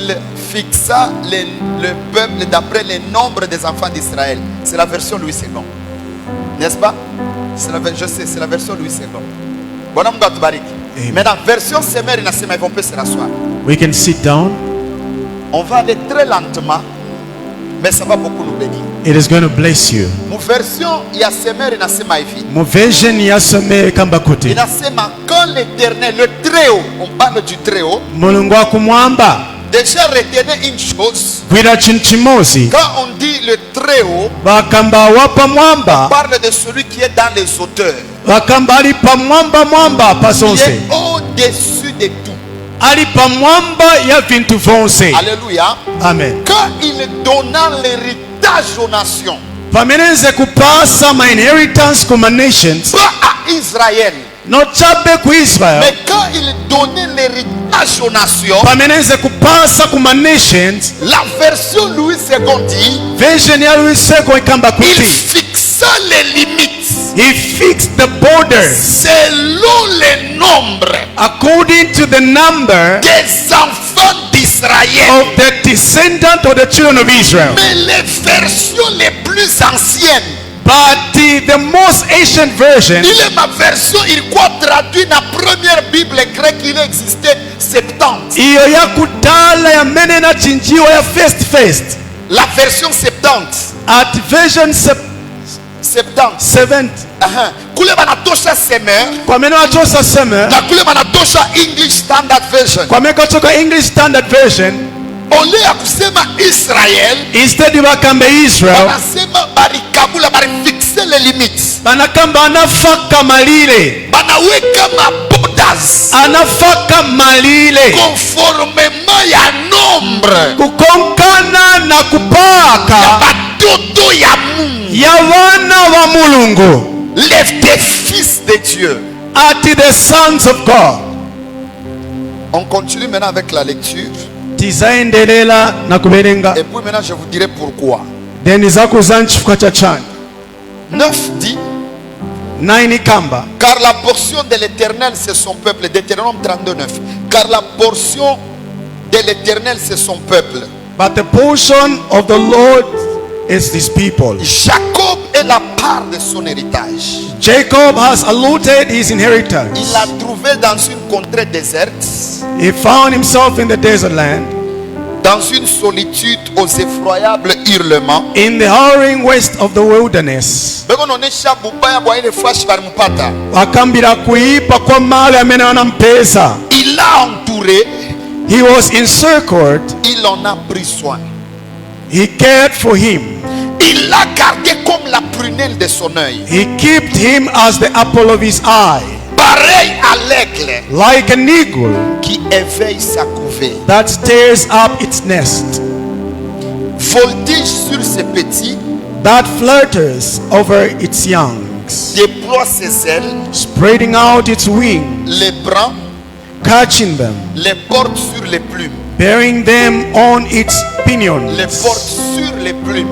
Il fixa le peuple d'après le nombre des enfants d'Israël. C'est la version Louis II. N'est-ce pas? Je sais, c'est la version Louis II. Bonhomme Gatoubarik. Mais la version Semer et Nassema, ils vont peut se rasseoir. We can sit down. On va aller très lentement, mais ça va beaucoup nous bénir. It is going to bless you. Mon version, il y a Semer et Nassema ici. Mon version yasome kamba kote. Il Nassema, quand l'Éternel, le Très-Haut, on parle du Très-Haut. Mulungu akumwamba. Déjà retenez une chose. Gwira chintu chimosi. Quand on dit le Très-Haut, Bakamba wapa mwamba. on parle de celui qui est dans les hauteurs. Bakamba ali pa mwamba mwamba Il pasonse. est au-dessus de tout. Ali pa mwamba ya vintu vonse. Alléluia. Amen. Quand il donna l'héritage aux nations, Pamenenze kupasa my inheritance kuma nations. pas à Israël, No chabe ku Israel. mais quand il donnait l'héritage aux nations, Pamenenze kupasa kuma nations. la version Louis II dit, Version ya Luiseko ikamba il kuti. fixa les limites He fixed the borders selon les nombres according to the number des enfants d'Israël. of the descendant of the children of Israel. Mais les versions les plus anciennes, But the most ancient version, il est ma version, il croit traduit dans la première Bible grecque, il existait 70. iyo ya kutala ya mene na chinjiwa ya first La version 70. at version 70. 7 Kule banatosha Semer, kwa mene wachosa seme na kule banatosha English Standard Version. kwa mene kachoka English Standard Version. Ole ya kusema Israel, Instead bakambe Israel banasema barikabula barifixe les limites. banakamba anafaka malile Banaweka borders anafaka malile conformément ya nombre kukonkana na ya kupaka batoto ya Mungu, ya wana wa mulungu les fils de Dieu. at the sons of God. On continue maintenant avec la lecture. Tizaendelela na kuberenga Et puis maintenant je vous dirai pourquoi. then izakuza nchifuka cha chani 9 dit, 9 kamba car la portion de l'Éternel c'est son peuple. Deutéronome 32:9. Car la portion de l'Éternel c'est son peuple. but the portion of the Lord is his people. Jacob est la part de son héritage. Jacob has allotted his inheritance. Il l'a trouvé dans une contrée déserte, He found himself in the desert land, dans une solitude aux effroyables hurlements. in the howling waste of the wilderness. Bekononesha bubaya bwa ile flash balimupata. Akambira kuipa kwa mali amene wanampesa. Il l'a entouré, He was encircled. il en a pris soin. He cared for him. Il l'a gardé comme la prunelle de son œil. He kept him as the apple of his eye, Pareil à l'aigle like an eagle qui éveille sa couvée. that stirs up its nest, Voltige sur ses petits, that flutters over its youngs, déploie ses ailes, spreading out its wings, les prend, catching them, les porte sur les plumes. bearing them on its Les pinions, porte sur les plumes.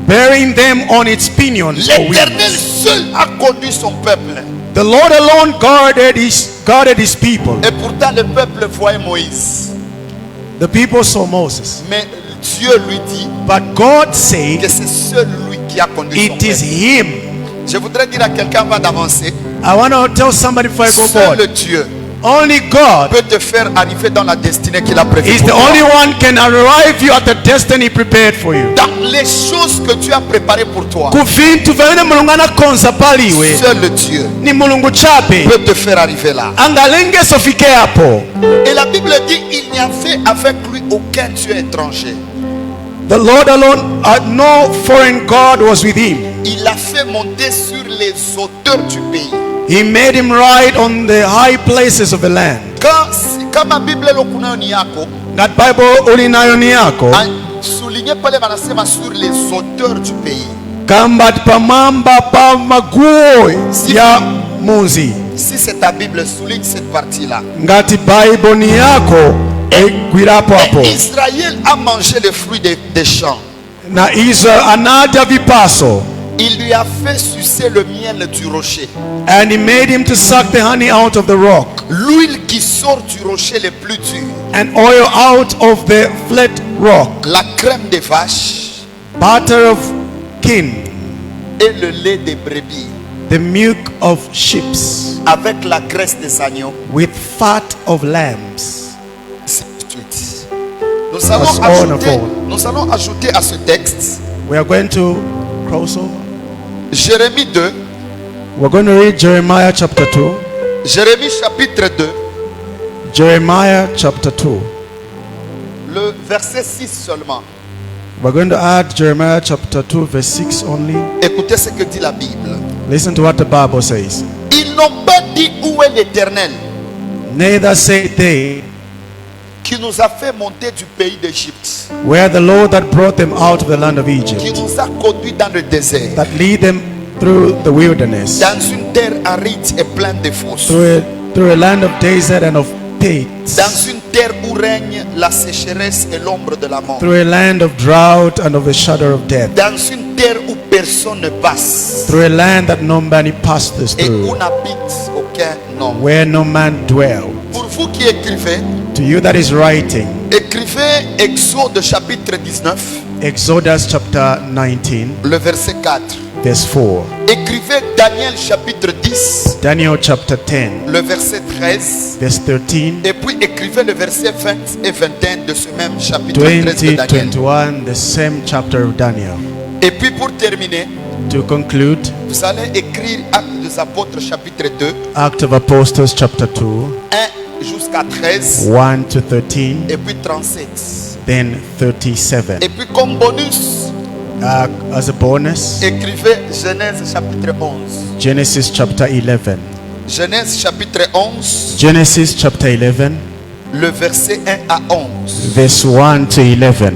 bearing them on its pinions or L'Éternel wings. seul a conduit son peuple. The Lord alone guarded his people. Et pourtant le peuple voyait Moïse. The people saw Moses, Mais Dieu lui dit but God said que c'est seul lui qui a conduit son it is peuple. him. Je voudrais dire à quelqu'un avant d'avancer, I want to tell somebody before I go forward. seul Dieu Only God peut te faire arriver dans la destinée qu'il a prévue is pour the toi. only one can arrive you at the destiny prepared for you. Dans les choses que Dieu a préparées pour toi, Kuvintu vene mulungu anakonza paliwe seul Dieu ni mulungu chape peut te faire arriver là. angalenge sofike hapo. Et la Bible dit il n'y a fait avec lui aucun Dieu étranger. The Lord alone, no foreign God was with him. Il l'a fait monter sur les hauteurs du pays. He made him ride on the high places of the land. Quand ma Bible lokuna ni yako, That Bible ulinayo ni yako souligner pale banasema sur les hauteurs du pays. kamba pamamba pa maguo ya muzi. Si c'est ta Bible, souligne cette partie-là. Ngati Bible ni yako gwirapo hapo. Et Israël a mangé le fruit des champs. Na Israel anaja vipaso. Il lui a fait sucer le miel du rocher. And he made him to suck the honey out of the rock. L'huile qui sort du rocher le plus dur. and oil out of the flat rock, la crème des vaches butter of kine, et le lait des brebis, the milk of sheep, avec la graisse des agneaux. with fat of lambs. Ainsi de suite. Nous allons ajouter à ce texte We are going to cross over. Jérémie 2, We're going to read Jeremiah chapter 2. Jérémie chapitre 2, Jeremiah chapter 2. le verset 6 seulement. We're going to add Jeremiah chapter 2 verse 6 only. Écoutez ce que dit la Bible. Listen to what the Bible says. Ils n'ont pas dit où est l'Éternel Neither say they, qui nous a fait monter du pays d'Égypte, where the Lord that brought them out of the land of qui Egypt, nous a conduits dans le désert, that lead them through the wilderness, dans une terre aride et pleine de fosses, through a land of desert and of pits, dans une terre où règne la sécheresse et l'ombre de la mort, through a land of drought and of the shadow of death, dans une terre où personne ne passe through a land that nobody passes et où through, n'habite aucun homme. where no man dwells. Pour vous qui écrivez, To you that is writing, écrivez Exode chapitre 19, Exodus chapter 19, le verset 4. verse 4, Écrivez Daniel chapitre 10, Daniel chapter 10, le verset 13. verse 13, Et puis écrivez le verset 20 et 21 de ce même chapitre 13 de 20, Daniel. 21, the same chapter of Daniel. Et puis pour terminer, To conclude, vous allez écrire Actes des Apôtres chapitre 2, Act of Apostles chapter 2, 1 jusqu'à 13, 1 to 13, et puis 37. then 37. Et puis comme bonus, As a bonus, écrivez Genèse chapitre 11. Genesis chapter 11. Genèse chapitre 11, Genesis chapter 11, le verset 1 à 11. verse 1 to 11.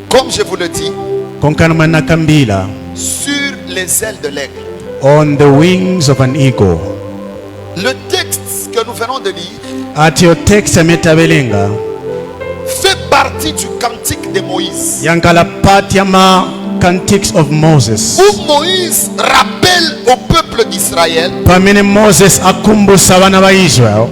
Comme je vous le dis, Konkanama nakambila, sur les ailes de l'aigle. on the wings of an eagle. Le texte que nous venons de lire At your text ametabelenga, fait partie du cantique de Moïse, yankala patyama cantics of Moses. où Moïse rappelle au peuple d'Israël Pamene Moses akumbusa abana ba Israel,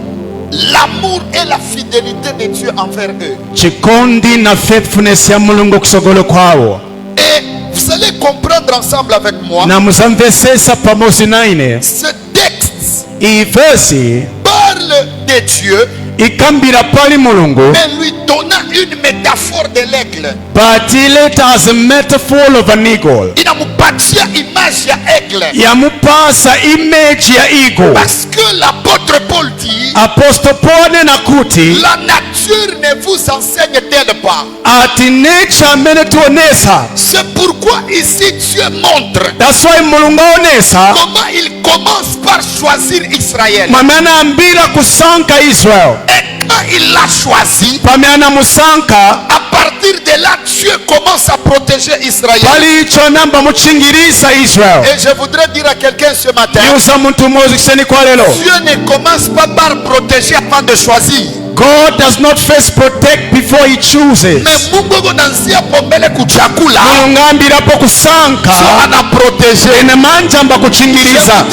l'amour et la fidélité de Dieu envers eux. chikondi na faithfulness ya Mulungu kusogolo kwawo. Et vous allez comprendre ensemble avec moi, Na muzamvesesa pamozi naine, ce texte iyi versi parle de Dieu, ikambira pali Mulungu, mais lui donnant une métaphore de l'aigle. but ileta as a metaphor of an eagle. Inamupatia image ya aigle. Yamupasa image ya eagle. Parce que l'apôtre Paul dit, Apostle Paul nakuti la nature ne vous enseigne-t-elle pas? ati nature amenetuonesa. C'est pourquoi ici Dieu montre That's why Mulungu aonesa comment il commence par choisir Israël. mamana ambira kusanka Israel. Et quand il l'a choisi, Pamena musanka à partir de là, Dieu commence à protéger Israël. pali icho namba muchingirisa Israel. Et je voudrais dire à quelqu'un ce matin, Yusa muntu mozi kiseni kwa lelo. Dieu ne commence pas par protéger avant de choisir. God does not first protect before he chooses. Mais Mungu gonanzia pombele kuchakula, Mulungu ambirapo kusanka ana protéger. ene manjamba kuchingiriza.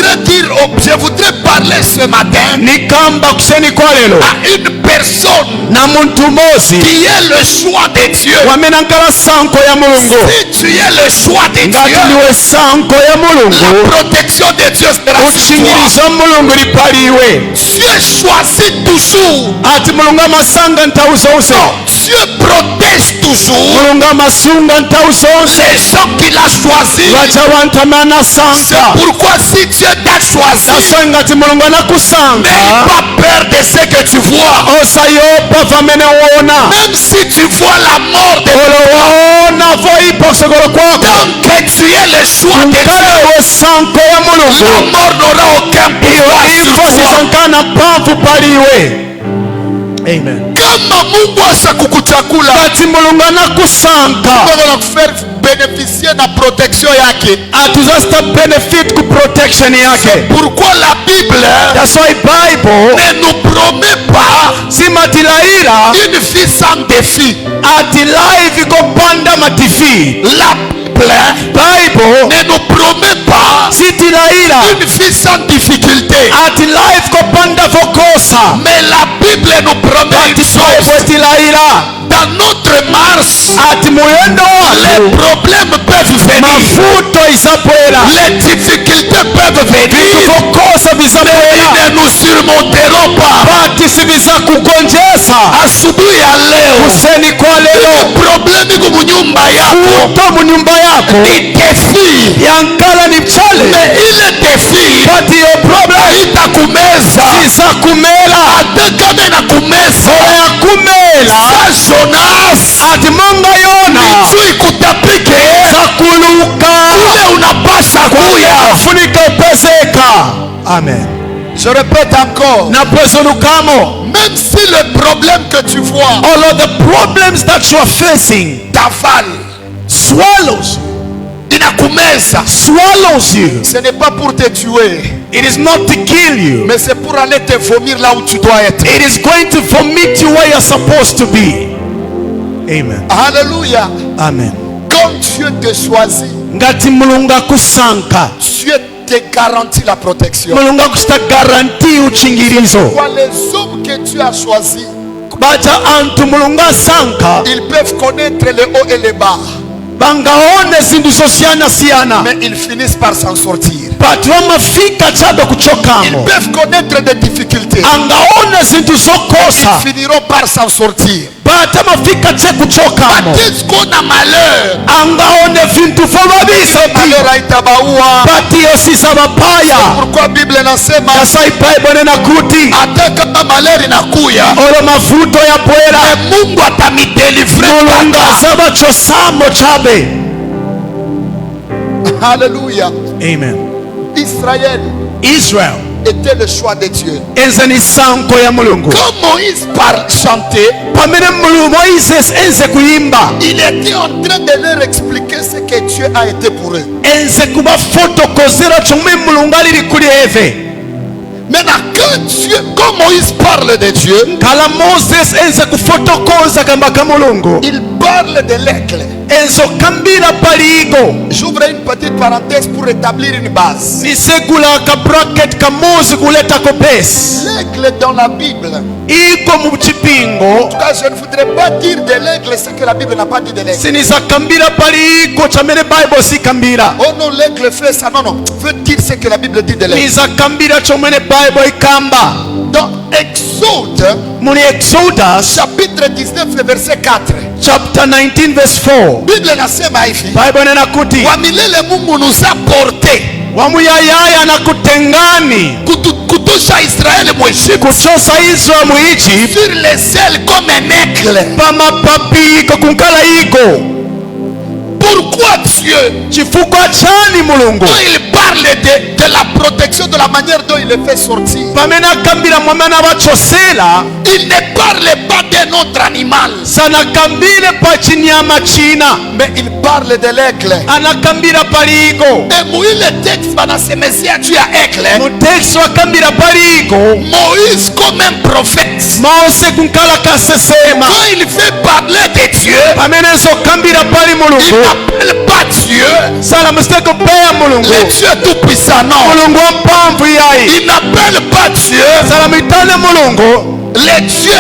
Je voudrais parler ce matin Nikamba kiseni kwa lelo à une personne na muntu mozi qui est le choix de Dieu. wamenankala sanko ya Mulungu. Si tu es le choix de Ngati Dieu, liwe sanko ya la Mulungu, protection de Dieu sera sur toi. uchingirizo Mulungu lipaliwe. Dieu choisit toujours. Ati Mulungu amasanga ntau zonse. Non, Dieu protège toujours Mulungu amasunga ntau zonse. les gens qu'il a choisis. Lwacha wantu amana C'est sanka. pourquoi si Dieu t'a choisi, Naswe ngati Mulungu n'aie anakusanka, pas peur de ce que tu vois. osayopa vamene wona. Même si tu vois la mort de Olowaona voipa kusogolo kwako. tant que tu es le choix de Kale Dieu, we sanko ya la Mulungu. mort n'aura aucun pouvoir sur Ifo toi. sisankana pamvu paliwe. Amen. Kama Mungu asa kukuchakula, Kati Mulungu anakusanka, Mungu anakufanya bénéficier na protection yake. atuzasta benefit ku protection yake. Pourquoi la Bible That's why Bible ne nous promet pas simatilaila une vie sans défi? ati life ikopanda matifi. La Bible Bible ne nous promet pas sitilaila une vie sans difficulté. ati life kopanda vokosa Mais la Bible nous promet une chose. Dans notre marche, ati muyendo les watu problèmes peuvent venir. mafuto isapwela Les difficultés peuvent venir. vokosa Mais visapwela ils ne nous surmonteront pas. bati siviza kugonjesa Asubuhi ya leo, kuseni kwa leo problemi kumunyumba yako uto munyumba yako ni defi. yankala ni mchale Mais ile defi bati yo problem haitakumeza. isakumela Hata kama inakumeza, oya kumela sa Jonas ati monga yona chui kutapike sakuluka ule unapasha kuya. funika upeseka. Amen. Je répète encore, napwezolukamo même si le problème que tu vois all of the problems that you are facing t'avale, swallows you, ce n'est pas pour te tuer, it is not to kill you, mais c'est pour aller te vomir là où tu dois être. it is going to vomit you where you're supposed to be. Amen. Alléluia. Amen. Quand Dieu te choisit, ngati mulungu akusanka, Dieu te garantit la protection. mulungu akusta garanti uchingirizo. Kwa les hommes que Dieu a choisis, baja antu mulungu asanka ils peuvent connaître les hauts et les bas, bangaone zindu zosiyana siyana, mais ils finissent par s'en sortir. batu bamafika chado Ils kuchokamo, peuvent connaître des difficultés, angaone zindu zokosa, ils finiront par s'en sortir. bata mafika che kuchokamo, Baptise qu'on a malheur, angaone vintu vobabisa malheur haitabaua. bati yosisa bapaya. Pourquoi Bible inasema Kasai Bible na kuti hata kama malheur inakuya, olo mafuto ya pwera Mungu atamidelivre mulungu mpaka. asaba chosamo chabe. Alléluia. Amen. Israël Israel était le choix de Dieu. enze ni sanko ya mulungu. Quand Moïse chantait, pamene Moise enze kuyimba il était en train de leur expliquer ce que Dieu a été pour eux. enze kuba fotokozera chomwe mulungu alili kuli eve. Maintenant, quand Moïse parle de Dieu, kala Moses enze kufotokoza kamba ka mulungu, il parle de l'aigle. enzo kambila paligo. J'ouvre une petite parenthèse pour établir une base. nisegula ka bracket kamozi kuleta kopesi L'aigle dans la Bible, iko mu chipingo. en tout cas, je ne voudrais pas dire de l'aigle ce que la Bible n'a pas dit de l'aigle. sinisa kambira paliko chamene Bible si kambira. Oh non, l'aigle fait ça. Non, non. Veut dire ce que la Bible dit de l'aigle. nisa kambira chomene Bible ikamba. Dans Exode, muni Exodus chapitre 19, verset 4. chapter 19 verse 4. Bible inasema hivi. Bible nena kuti Wa milele Mungu nous a porté wamuyayaya na kutengani kutusha Israeli mu Egypte kuchosa Israel mu Egypt sur les ailes comme un aigle. pamapapiko kunkala iko. Pourquoi Dieu, chifukwa chani mulungu quand il parle de la protection, de la manière dont il le fait sortir, pamene akambira mwamana bachosela il ne parle pas d'un autre animal, sanakambile pa chinyama china, mais il parle de l'aigle. anakambira paligo. Et Moïse, le texte banasemesia juu ya aigle. muteksi wakambira paligo. Moïse comme un prophète, Mose kunkala kasesema quand il fait parler de Dieu, pamene zokambira pali il mulungu n'appelle pas Dieu sala musteko peya mulungu le Dieu tout puissant, non. mulungu wa mpamvu yayi Il n'appelle pas Dieu sala mitane mulungu le Dieu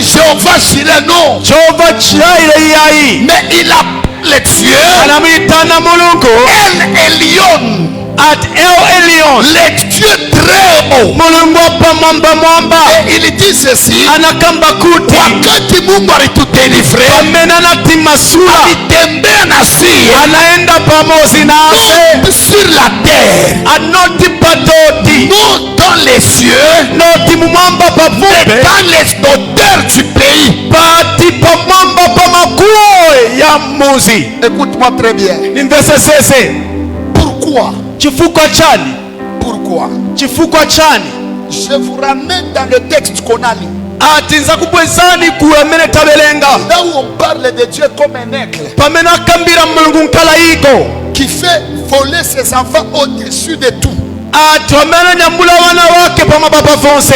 Jéhovah Jireh, non. chova chayile yayi Mais il appelle Dieu anamitana mulungu El Elyon, at El Elyon, le Dieu très haut. mulungu wa mwamba. Et il dit ceci: anakamba kuti wakati Mungu alitudelivre, pamene anatimasula alitembea nasi anaenda pamozi nase sur la terre, anoti patoti non dans les cieux, noti mumwamba mais pavumbe dans les hauteurs du pays. pati pamwamba pamakuo ya muzi. Écoute-moi très bien. nimvese sese Pourquoi? chifukwa chani Pourquoi? chifukwa chani Je vous ramène dans le texte qu'on a lu, ati nza kubwezani kuamene tabelenga là où on parle de Dieu comme un aigle pamene akambira mulungu nkala iko qui fait voler ses enfants au-dessus de tout, ati amene nyambula wana wake pamababa vonse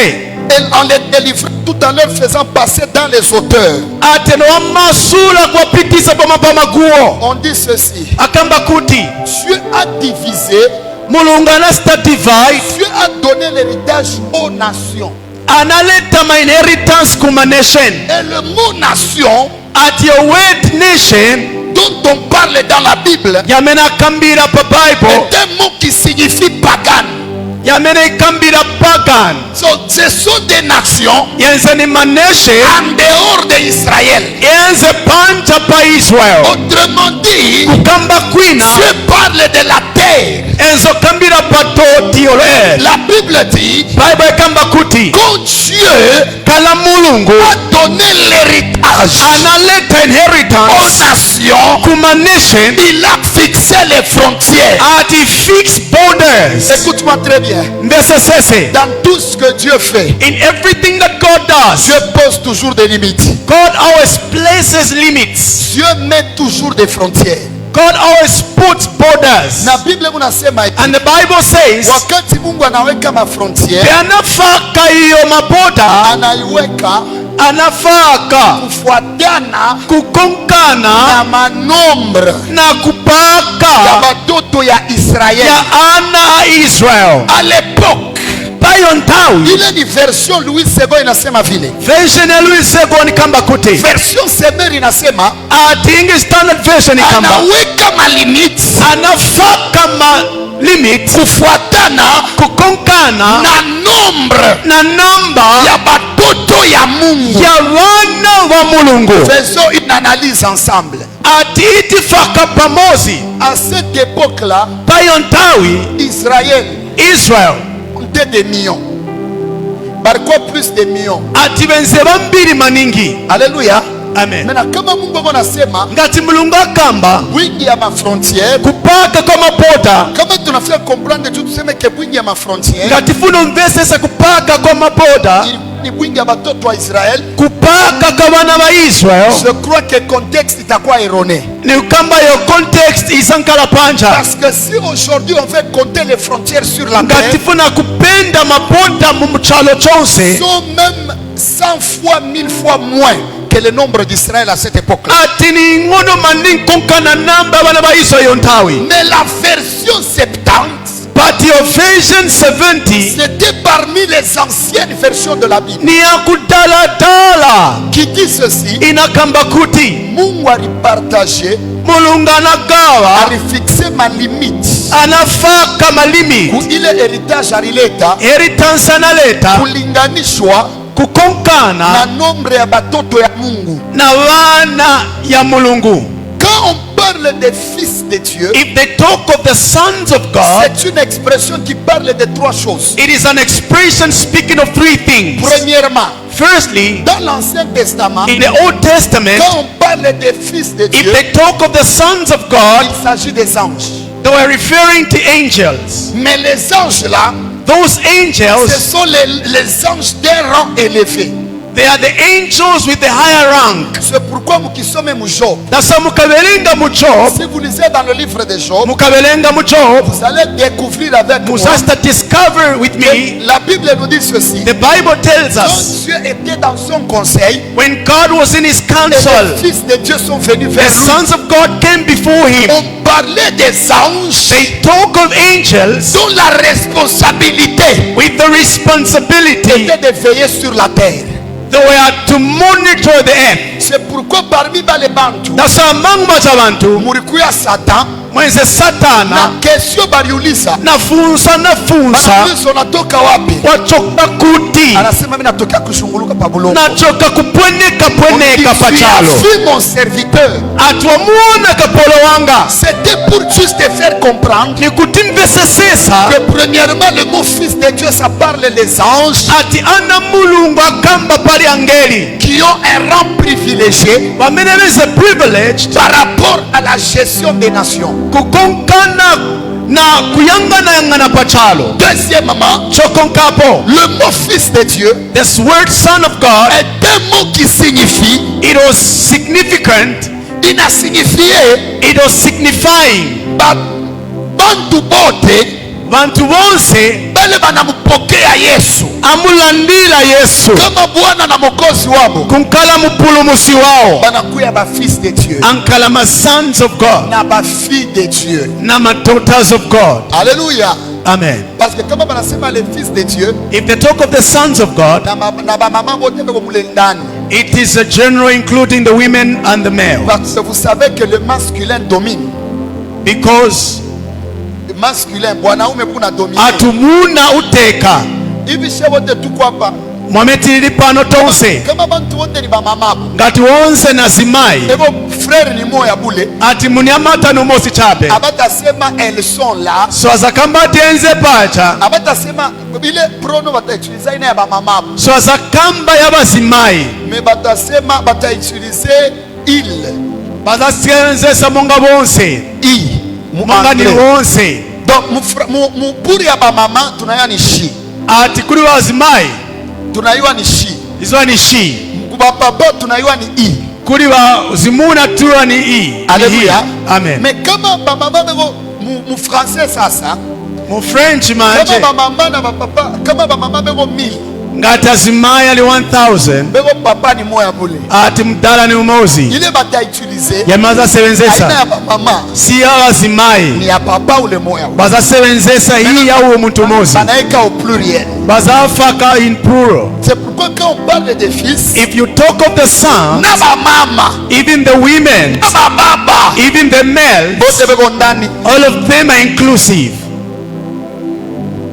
et en les délivrant tout en leur faisant passer dans les hauteurs. ati nowamasula kuwapitisa pamapamakuo. On dit ceci: akamba kuti Dieu a divisé mulungu anasita divide, Dieu a donné l'héritage aux nations. analeta ma inheritance kuma nation. Et le mot nation At your word nation, dont on parle dans la Bible yamena kambira pa Bible, est un mot qui signifie pagan. yamena kambira pagan. So, ce sont des nations Yenze ni ma nation, en dehors d'Israël. yenze panja pa Israel. Autrement dit, Kamba kwina, Dieu parle de la terre. enzo kambira pa toti ole. La Bible dit, Bible kamba kuti, quand Dieu kala mulungu, a donné l'héritage analeta aux inheritance, nations, kuma nation, il a fixé les frontières. ati fix borders. Écoute-moi très bien. Ndese sese. Dans tout ce que Dieu fait, In everything that God does, Dieu pose toujours des limites. God always places limits. Dieu met toujours des frontières. God always puts borders. Na Biblia unasema hivi, And the Bible says, wakati Mungu anaweka mafrontiere, anafaka hiyo maboda, anaiweka anafaka kufuatana kukonkana na manombre na ya kupaka watoto ya Israeli. ya ana Israel. À l'époque, Bayo ntawi, ile ni version Louis II inasema vile. version ya Louis II kamba kuti. Version Semer inasema Ati English Standard Version kamba, anaweka malimiti anafaka ma limit kufuatana kukonkana na nombre na namba ya batoto ya Mungu. ya wana wa mulungu. Faisons une analyse ensemble. Ati itifaka pamozi, À cette époque-là, bayo ntawi Israël Israel comptait des millions. Par quoi plus de millions? ati benze bambiri maningi. Alléluia. Amen. Maintenant, kama Mungu anasema Ngati mulungu akamba wingi ya mafrontiere, kupaka kwa maboda, kama tunafika comprendre tu tuseme ke wingi ya mafrontiere ngati funo mvesesa kupaka kwa maboda, ni wingi ya batoto wa Israel. kupaka kwa wana wa Israel, Je crois que contexte itakuwa erroné. ni kamba yo context isankala panja. Parce que si aujourd'hui on fait compter les frontières sur la Ngati terre, funa kupenda maboda mu chalo chonse, sont même 100 fois, 1000 fois moins que le nombre d'Israël à cette époque-là. ati ni ngono maningi konkana namba wana wa Israel yontawi. Mais la version 70, But your version 70 c'était parmi les anciennes versions de la Bible ni ya kudaladala, qui dit ceci: inakamba kuti Mungu alipartager, mulungu anagawa, alifixer ma limite anafaka malimi, ile héritage alileta inheritance analeta kulinganishwa na kukonkana nombre ya batoto ya Mungu. na wana ya mulungu. Quand on parle des fils de Dieu, If they talk of the sons of God, c'est une expression qui parle de trois choses. it is an expression speaking of three things. Premièrement, Firstly, dans l'Ancien Testament, in the Old Testament, quand on parle des fils de if Dieu, they talk of the sons of God, il s'agit des anges. they were referring to angels. Mais les anges là, Those ce angels, sont les anges d'un rang élevé. they are the angels with the higher rank. C'est pourquoi mukisome mu Job, Nasa mukabelenga mu Job, si vous lisez dans le livre de Job, mukabelenga mu Job, vous allez découvrir avec moi. musasta discover with me. La Bible nous dit ceci: The Bible tells quand us Dieu était dans son conseil, when God was in his et council, les fils de Dieu sont venus the vers lui, sons of God came before him. on parlait des anges They talk of angels dont la responsabilité with the responsibility était de veiller sur la terre. they were to monitor the earth. C'est pourquoi parmi les bantu Nasa among abantu mulikuya Satan mwenze na satana kesio baliuliza, nafunsa baliuliza unatoka wapi? wachoka kuti Anasema mimi natokea kushunguluka pa bulongo. nachoka kupweneka On dit, pweneka tu as pachalo vu mon serviteur. atwamuona kapolo wanga C'était pour juste te faire comprendre ni kutimvesesesa que premièrement le mot fils de Dieu ça parle des anges ati ana mulungu akamba pali angeli qui ont un rang privilégié wamene beze privileged par rapport à la gestion des nations. kukonkana na kuyangana pachalo. Deuxièmement, Chokonkapo, le mot fils de Dieu this word son of God, est un mot qui signifie, it was significant, il a signifié it was signifying bantu bote vantu vonse bale banamupokea Yesu amulandila Yesu kama Bwana na Mwokozi wabo, kunkala mupulumusi wao, banakuya ba fils de Dieu ankala ma sons of God na ba fille de Dieu. na ma daughters of God. Alléluia. Amen. Parce que kama banasema les fils de Dieu If they talk of the sons of God, na ba mama bote beko mule ndani, it is a general including the women and the male, parce que vous savez que le masculin domine. because Le masculin bwanaume kuna domine. atumuna uteka Hivi she wote tuko hapa mwametilili pano tonse kama bantu wote ni ba mama, ngati wonse nazimai ebo frère ni moya bule, ati munyamata numosi chape abatasema elles sont là, so azakamba tenze pacha abatasema ile prono batautiliza ina ya ba mama, so azakamba yabazimai mais batasema batautilize il bazasenzesa monga bonse i monga ni wonse. donc mupuri ya ba mama tunayua ni shi, Ati kuri wazimai tunayua ni shi, izo ni she, kuba papa tunayua ni i. kuri wazimuna tura ni i. Alléluia. Amen. Mais kama ba mama beko mu français sasa, Mu French kama manje ba mama na ba papa, kama ba mama beko 1000, ngati azimai ali 1000 beko papa ni moya bule, ati mdala ni umozi ile batautilize yamaza aina ya sebenzesa ba mama si abazimai ni ya papa ule moya, bazasebenzesa hii ya uwo muntu mozi banaika au pluriel. bazafaka in plural. C'est pourquoi quand on parle des fils, If you talk of the sons, na ba mama, even the women, na ba baba, even the males, bote beko ndani. all of them are inclusive.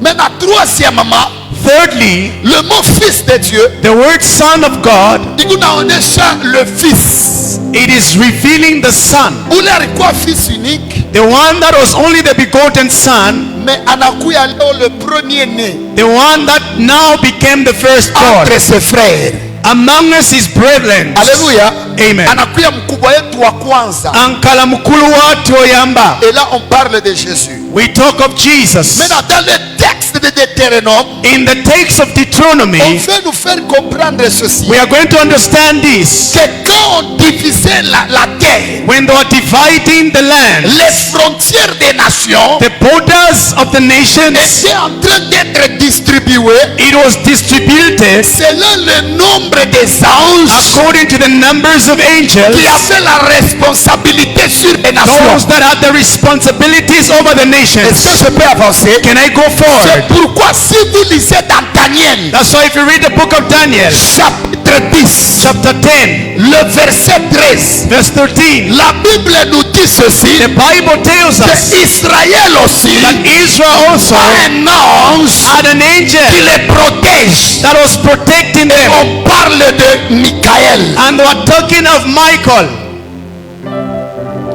Mais na troisièmement, Thirdly, le mot fils de Dieu, the word son of God, ikunaonesha le fils. it is revealing the son, Ule alikuwa fils unique, the one that was only the begotten son, mais anakuya leo le premier né the one that now became the firstborn entre ses frères. among us, his brethren. Alléluia. Amen. Anakuya mkubwa yetu wa kwanza. Ankala mukulu watu oyamba. Et là on parle de Jésus. We talk of Jesus. Maintenant dans le texte de Deutéronome, In the text of on Deuteronomy, veut nous faire comprendre ceci. we are going to understand this. Que quand on divisait la terre, When they were dividing the land, les frontières des nations the borders of the nations, étaient en train d'être distribuées it was distributed selon le nombre des anges according to the numbers of qui angels, avaient la responsabilité sur les nations. those that had the responsibilities over the Est-ce que nations. je peux avancer? Can I go C'est forward? pourquoi si vous lisez dans Daniel, That's why if you read the book of Daniel, chapitre 10, chapter 10, le verset 13, verse 13, la Bible nous dit ceci, the Bible tells que us Israël aussi that Israel also a un ange had an qui angel les protège. that was protecting them. On parle de Michael. And they were talking of Michael.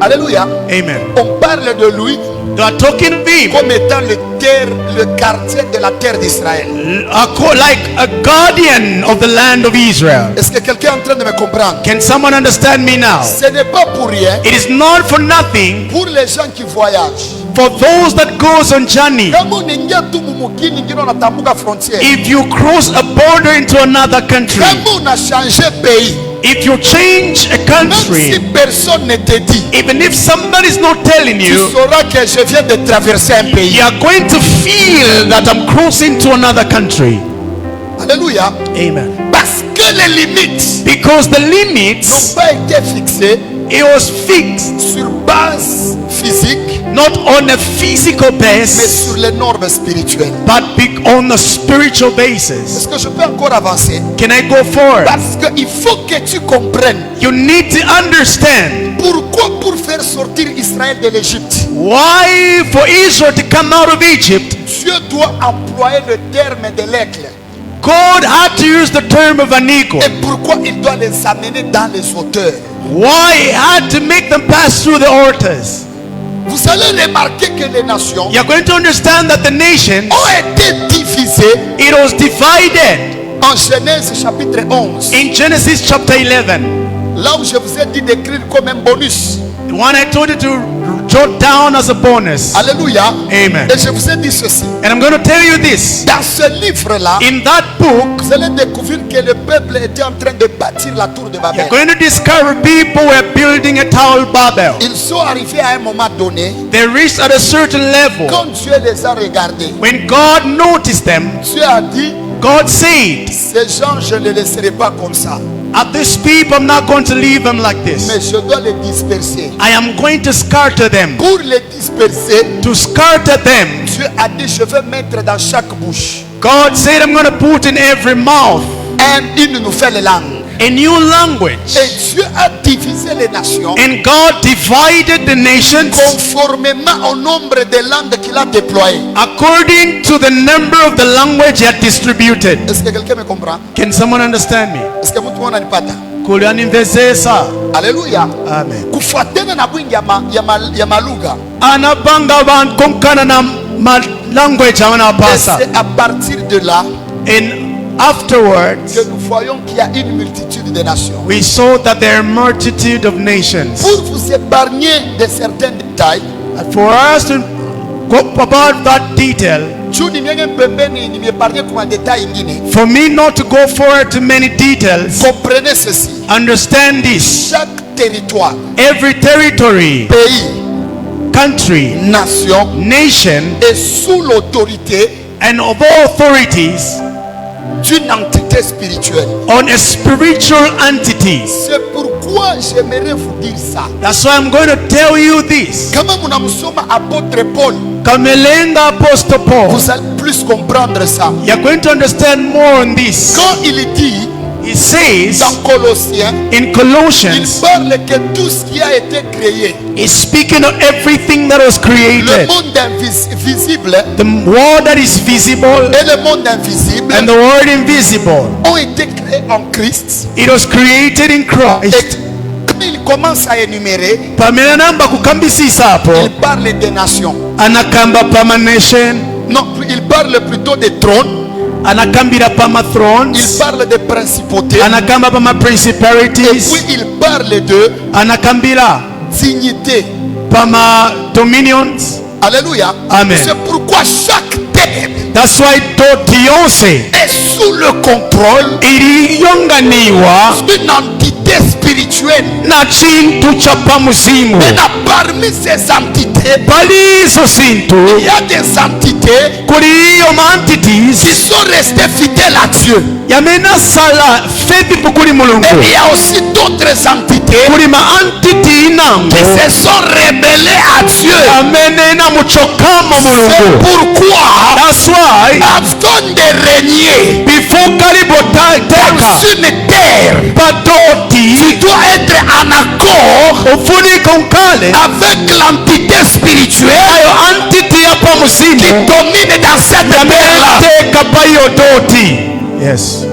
Alléluia. Amen. On parle de lui They are talking of him comme étant le quartier de la terre d'Israël. like a guardian of the land of Israel. Est-ce que quelqu'un est en train de me comprendre? Can someone understand me now? Ce n'est pas pour rien. It is not for nothing Pour les gens qui voyagent, for those that goes on journey. kama unaingia tu mumukini ingine unatambuka frontiere, If you cross a border into another country, kama unachange pays, if you change a même si country, personne ne te dit, even if somebody is not telling tu you, sauras que je viens de traverser un pays. you are going to feel that I'm crossing to another country. Alléluia. Amen. Parce que les limites Because the n'ont limits, pas été fixées it was fixed sur base physique, not on a physical mais base, sur les normes spirituelles. but on a spiritual basis. Est-ce que je peux encore avancer? Can I go forward? Parce qu'il faut que tu comprennes You need to understand pourquoi pour faire sortir Israël de l'Égypte, why for Israel to come out of Egypt, Dieu doit employer le terme de l'aigle. God had to use the term of an eagle. Et pourquoi il doit les amener dans les hauteurs. Why he had to make them pass through the altars. Vous allez remarquer que les nations You're going to understand that the nations, ont été divisées it was divided en Genèse chapitre 11. in Genesis chapter 11. Là où je vous ai dit d'écrire comme un bonus. The one I told you to jot down as a bonus. Alléluia. Amen. Et je vous ai dit ceci. And I'm going to tell you this. Dans ce livre-là, In that book, vous allez découvrir que le peuple était en train de bâtir la tour de Babel. you're going to discover people were building a Tower Babel. Ils sont arrivés à un moment donné, They reached at a certain level. quand Dieu les a regardés, When God noticed them, Dieu a dit, God said, ces gens, je ne les laisserai pas comme ça, at this people, I'm not going to leave them like mais this. je dois les disperser. I am going to scatter them. Pour les disperser, To scatter them, Dieu a dit, je vais mettre dans chaque bouche God said, I'm going to put in every mouth une nouvelle langue. a new language. Et Dieu a divisé les nations And God divided the nations conformément au nombre de langues qu'il a déployées. according to the number of the language he had distributed. Est-ce que quelqu'un me comprend? Can someone understand me? Est-ce que mtu ananipata? Kulianivezesa. Alléluia. Amen. Kufuatana na bwingi ya malugha. Anabanga abantu konkana na language Et awanapasa. c'est à partir de là And afterwards, que nous voyons qu'il y a une multitude de nations. we saw that there are a multitude of nations. Pour vous épargner de certains détails, And for us to go about that detail, juu nimeenge pembeni nimiepargne kwa détail ingine. for me not to go forward to many details, Comprenez ceci. understand this. Chaque territoire, Every territory, pays, country, nation nation, est sous l'autorité and of all authorities d'une entité spirituelle. on a spiritual entity. C'est pourquoi j'aimerais vous dire ça. That's why I'm going to tell you this. Kama mnamsoma apôtre Paul, Kamelenga Apostle Paul, vous allez plus comprendre ça. you're going to understand more on this. Quand il dit He says dans Colossiens, in il Colossians, parle que tout ce qui a été créé, he's speaking of everything that was le created. monde invisible The world that is visible et le monde invisible, and the world invisible. ont été créés en Christ. It was created in Et Christ. quand il commence à énumérer, Pamela namba kukambisisa hapo, il parle des nations. anakamba pama nation, Non, il parle plutôt des trônes. anakambira pama Il thrones, parle des principautés. anakamba pama Et puis principalities, il parle de anakambira dignité. pama dominions. Alléluia. Amen. C'est pourquoi chaque terre That's why doti yonse est sous le contrôle iliyonganiwa d'une entité spirituelle. na chintu cha pamuzimu. Et là, parmi ces entités, Palizo sintu il y a des entités kuliyo qui entities sont restées fidèles à Dieu. yamena sala faithful kuli Et mulungu. il y a aussi d'autres entités Kuli ma entity inango qui se sont rebellées à Dieu. amenena muchokamo C'est mulungu. pourquoi, That's why avant de régner before kalibo teka dans une terre, tu badoti dois être en accord ufunika unkale avec l'entité spirituelle ayo entity ya qui pamuzimu domine dans cette terre-là. yameteka payo doti. Yes.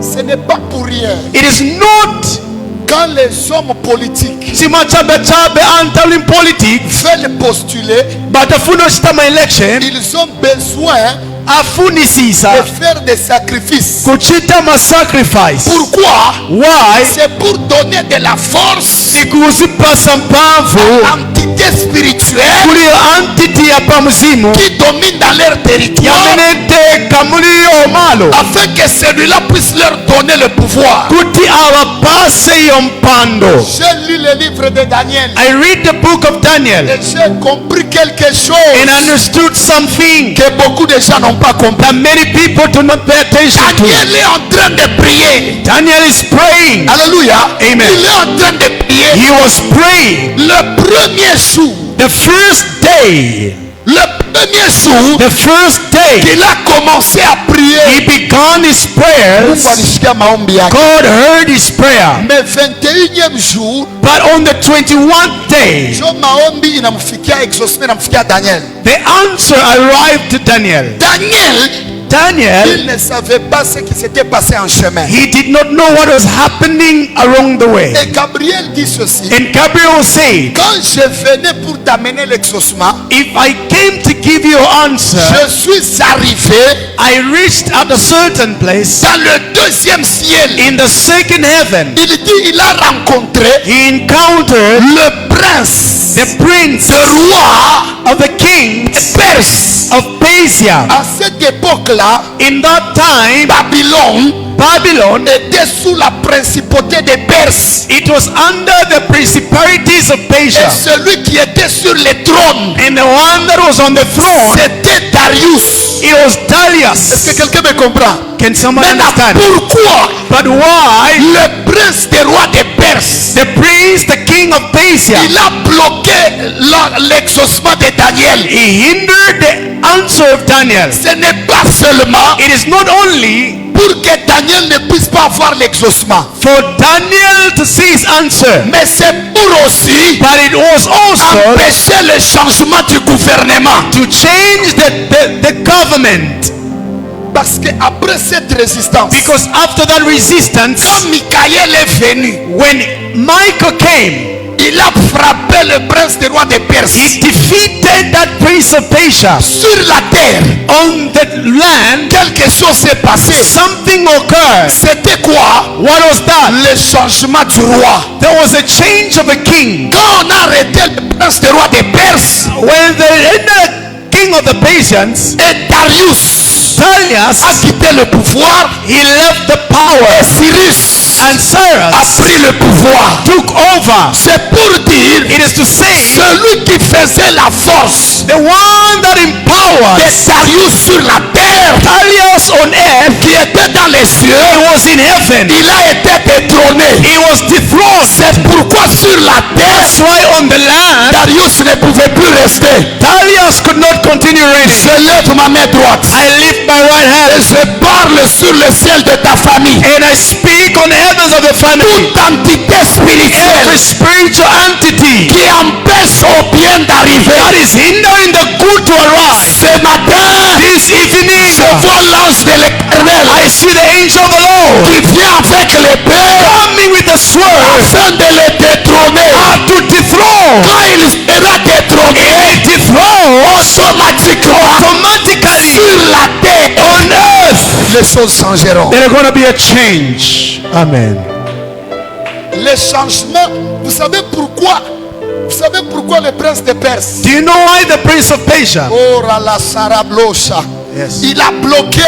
Ce n'est pas pour rien. It is not Quand les hommes politiques simachabechabe antalim politics veulent postuler, batafuna ositama election ils ont besoin afunisisa de faire des sacrifices. kuchita masacrifice. Pourquoi? Why? C'est pour donner de la force Nikuzipasa mpavu à l'entité spirituelle kuli entity ya pamuzimu qui domine dans leur territoire, yameneteka muliyo malo afin que celui-là puisse leur donner le pouvoir. kuti awapase iyo mpando. J'ai lu le livre de Daniel I read the book of Daniel et j'ai compris quelque and chose understood something que beaucoup de gens n'ont pas compris. that many people do not pay attention to. Daniel est en train de prier. Daniel is praying. Alléluia. Amen. Il est en train de prier. He was praying. Le premier jour, The first day the first day qu'il a commencé à prier, he began his prayers, Mungu alisikia maombi yake. God heard his prayer. Mais 21e jour, But on the 21st day, jo maombi inamfikia exaucement inamfikia Daniel. the answer arrived to Daniel. Daniel, Il ne savait pas ce qui s'était passé en chemin. he did not know what was happening along the way. Et Gabriel dit ceci: And Gabriel said, quand je venais pour t'amener l'exaucement, if I came to give you an answer, je suis arrivé I reached at a certain place dans le deuxième ciel. in the second heaven. Il dit il a rencontré He encountered le prince, the prince le roi of the kings perse. of Persia. À cette époque-là, In that time, Babylon, était sous la principauté des Perses. it was under the principalities of Et Persia. celui qui était sur le trône, And the one that was on the throne, c'était Darius. it was Est-ce Darius. que quelqu'un me comprend? Can someone Maintenant, understand? pourquoi But why le prince des rois des Perses, the prince, the king of Persia, il a bloqué l'exaucement de Daniel? he hindered the answer of Daniel? Ce n'est pas seulement It is not only pour que Daniel ne puisse pas avoir l'exaucement, for Daniel to see his answer, mais c'est pour aussi but it was also empêcher le changement du gouvernement. to change the government. Parce qu'après cette résistance, Because after that resistance, quand Michael est venu, when Michael came, il a frappé le prince des rois des he Perses defeated that prince of Persia. sur la terre. On the land, Quelque chose s'est passé. something occurred. C'était quoi? What was that? Le changement du roi. There was a change of a king. Quand on a arrêté le prince des rois des Perses, When the king of the Persians, et Darius a Darius, quitté le pouvoir, he left the power, Cyrus and a Cyrus pris le pouvoir. took over. C'est pour dire It is to say, celui qui faisait la force the one that de empowers Darius sur la terre, Darius on earth, qui était dans les cieux, he was in heaven. il a été détrôné. He was dethroned. C'est pourquoi sur la terre, That's why on the land, Darius ne pouvait plus rester. Darius could not continue reigning. Je lève ma main droite I lift my right et hand je parle sur le ciel de ta famille. and I speak on the heavens of the family. Toute entité Every spirituelle spiritual entity qui empêche au bien d'arriver. that is hindering the good to arise. Ce matin, This evening, je vois l'ange de l'Éternel I see the angel of the Lord qui vient avec l'épée coming with a sword afin de le détrôner. to dethrone. Quand il sera détrôné, He dethroned automatiquement automatically sur la terre, on earth. les choses changeront. There's going to be a change. Amen. Les changements, vous savez pourquoi? Vous savez pourquoi le prince de Perse? Do you know why the prince of Persia? Oh, la Sarablosha. Yes. Il a bloqué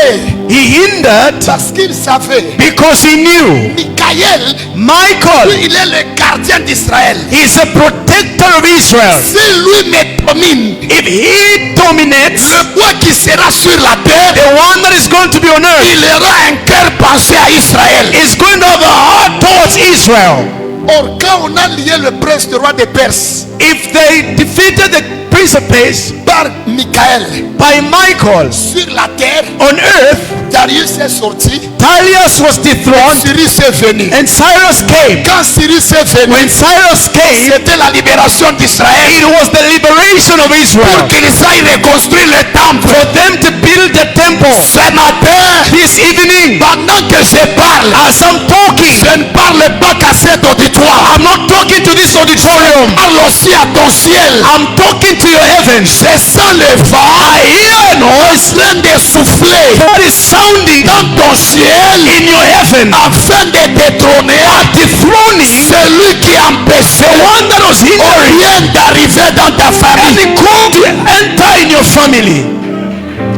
He hindered parce qu'il savait. because he knew Michael, Michael lui, il est le gardien d'Israël. is a protector of Israel. Si lui me domine, If he dominates, le roi qui sera sur la terre, the one that is going to be on earth il aura un cœur penché à Israël. is going to have a heart towards Israel. Or, quand on a lié le prince, le roi des Perses, If they defeated the prince of Persia par Michael by Michael sur la terre, on earth, Darius est sorti, Darius was dethroned Cyrus est venu. and Cyrus came. Quand Cyrus est venu, When Cyrus came, c'était la libération d'Israël it was the liberation of pour Israel. qu'ils aillent reconstruire le temple. For them to build the temple. Ce matin, This evening, pendant que je parle, as I'm talking, je ne parle pas qu'à cet auditoire. I'm not talking to this auditorium. Parle aussi à ton ciel. I'm talking to your heavens. Je sens le vent. I hear a noise En train de souffler that is sounding dans ton ciel in your heaven, afin de détrôner dethroning celui qui empêchait the one that was au hindering bien d'arriver dans ta famille. any good to enter in your family.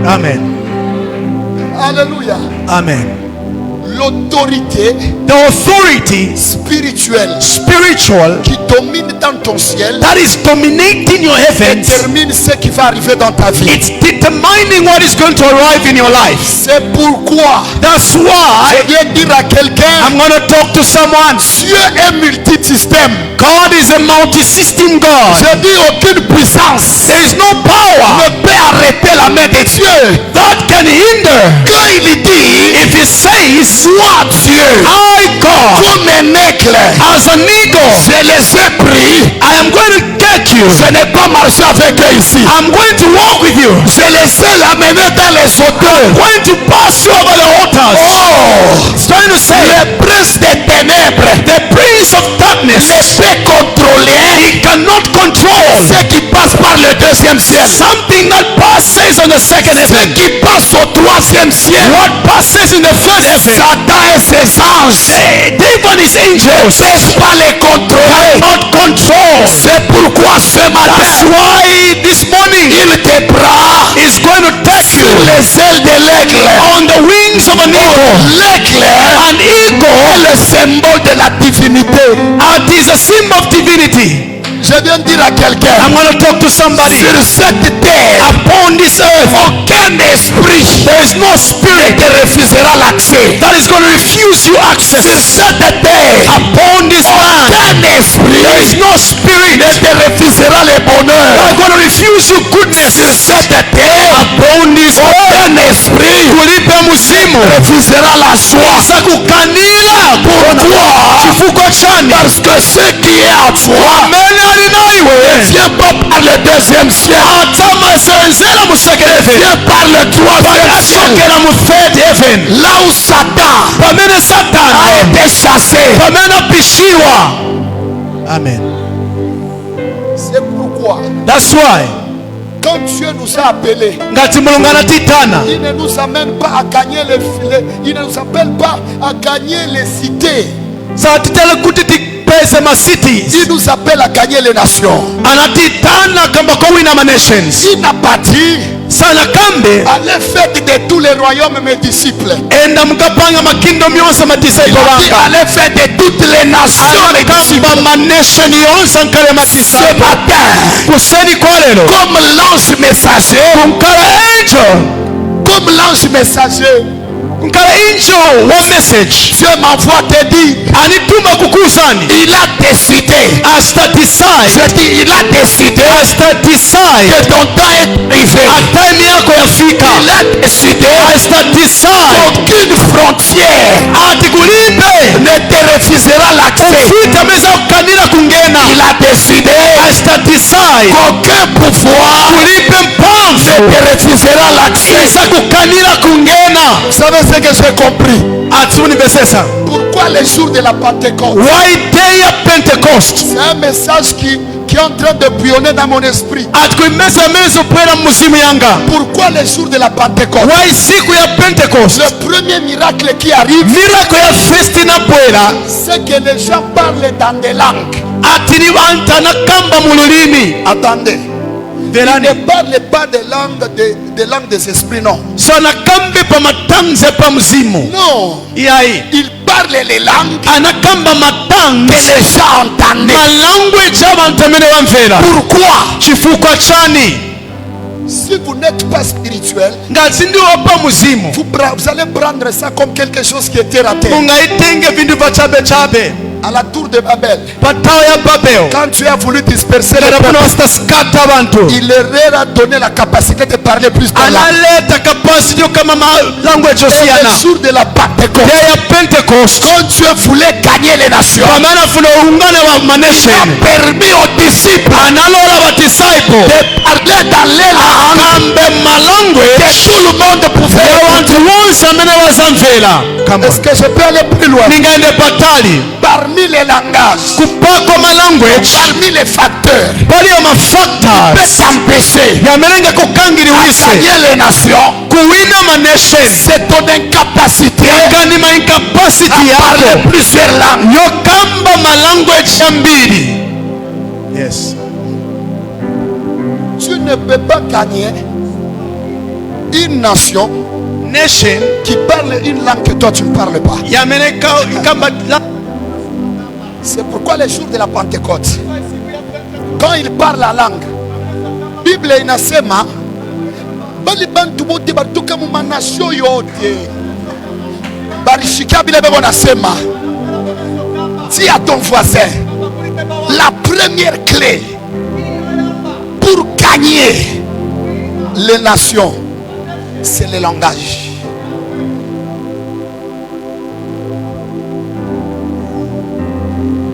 Amen. Alléluia. Amen. L'autorité The authority, spirituelle spiritual, qui domine dans ton ciel that is dominating your heavens, détermine ce qui va arriver dans ta vie. it's determining what is going to arrive in your life. C'est pourquoi That's why je viens dire à quelqu'un, I'm going to talk to someone. Dieu est multisystème. God is a multi-system God. Je dis aucune puissance There is no power ne peut arrêter la main de Dieu. that can hinder. Quand il dit, If he says, moi Dieu, I God, comme un aigle, as an eagle, je les ai pris. I am going to get you. Je n'ai pas marché avec eux ici. I'm going to walk with you. Je les ai amenés dans les hauteurs. Going to pass you over the waters. Oh, It's trying to say, le prince des ténèbres the prince of darkness, ne peut contrôler he cannot control ce qui passe par le deuxième ciel. something that passes on the second Ce heaven. qui passe au troisième ciel. What passes in the third heaven? Satan et ses anges David and his angels ne peuvent pas les contrôler. not control. C'est wings of an eagle. L'aigle An eagle est le symbole de la divinité. is a symbol of divinity. Je viens de dire à quelqu'un, I'm going to talk to somebody. sur cette terre, Upon this earth, aucun esprit there is no ne spirit te refusera l'accès. that is going to refuse you Sur access. cette terre, Upon this land, aucun there esprit is no spirit ne te refusera le that bonheur. is going to refuse you Sur goodness. cette terre, Upon this earth, aucun esprit kulipe muzimu refusera la joie. sakukanira Pourquoi? chifuko chani Parce que ce qui est à toi amene ali naiwe ne vient pas par le deuxième ciel, atamasenzera mu second heaven vient par le troisième ciel. asokera mu third heaven Là où Satan pamene a satani été chassé. pamene apishiwa. Amen. C'est pourquoi, That's why quand Dieu nous a appelés, ngati mulungu anatitana il ne nous amène pas à gagner les filets, il ne nous appelle pas à gagner les cités. satitele kuti tipeze ma cities, Il nous appelle à gagner les nations. anatitana kamba kowina ma nations. Il n'a pas dit sana kambe allez faites de tous les royaumes mes disciples. enda mukapanga makingdom yonse Il madisciple a dit banga allez faire de toutes les nations mes disciples. anakamba manation yonse ankale Ce madisciple matin, kuseni kwalelo comme l'ange messager, kunkala angel comme l'ange messager, kunkala angel wa message Dieu m'envoie te dire, anituma kukusani il a décidé, asta decide je dis il a décidé asta decide que ton temps est arrivé. time yako yafika Il a décidé asta decide qu'aucune frontière ati kulibe ne te refusera l'accès. ufita meza kukanira kungena Il a décidé asta decide qu'aucun pouvoir kulibe ne mpamvu te refusera l'accès. isa kukanira kungena. Vous savez ce que j'ai compris? ati univesesa Pourquoi les jours de la Pentecôte? why day ya pentecost C'est un message qui est en train de bouillonner dans mon esprit. ati kuimeza mezo pwera muzimu yanga. Pourquoi les jours de la Pentecôte? why siku ya pentecost Le premier miracle qui arrive, miracle ya festi na pwera c'est que les gens parlent dans des langues. ati ni banta nakamba mu lulimi. Attendez. Ils Verani ne parlent pas des langues des esprits, non. so nakambe pa matanze pa muzimu Non. iyai Ils parlent les langues anakamba que matanze les gens entendent. malanguage abantu amene wamvera. Pourquoi? chifukwa chani Si vous n'êtes pas spirituel, ngati ndiwopa muzimu vous allez prendre ça comme quelque chose qui était raté. mungaitenge vindu va chabe chabe À la tour de Babel, patao ya babel quand Dieu a voulu disperser le ngati peuple, pano wasitaskata abantu il leur a donné la capacité de parler plus de langues. analeta kapasiti yokama malanguage Et osiyana. le jour de la Pentecôte, day ya pentecost quand Dieu voulait gagner les nations, pamene afuna ungane wa il a manation permis aux disciples analola badisciple de parler dans les langues kambe malanguage que tout le monde pouvait ya écouter. wantu wonse amene wazamvera. Est-ce que je peux aller plus loin? ningaende patali Parmi les langages, kupako malanguage parmi les facteurs, paliyo peut mafactors t'empêcher yamenenge à kukangiriwise gagner les nations. kuwina manation C'est ton incapacité gani ma incapacity à parler yako plusieurs langues. yokamba malanguage ambiri. Yes. Tu ne peux pas gagner une nation Nation qui parle une langue que toi tu ne parles pas. yamene kamba C'est pourquoi les jours de la Pentecôte, quand il parle la langue, Bible inasema bali bantu bote batoka mu manasio yote barishika bile bebo nasema. Dis à ton voisin, la première clé pour gagner les nations, c'est le langage.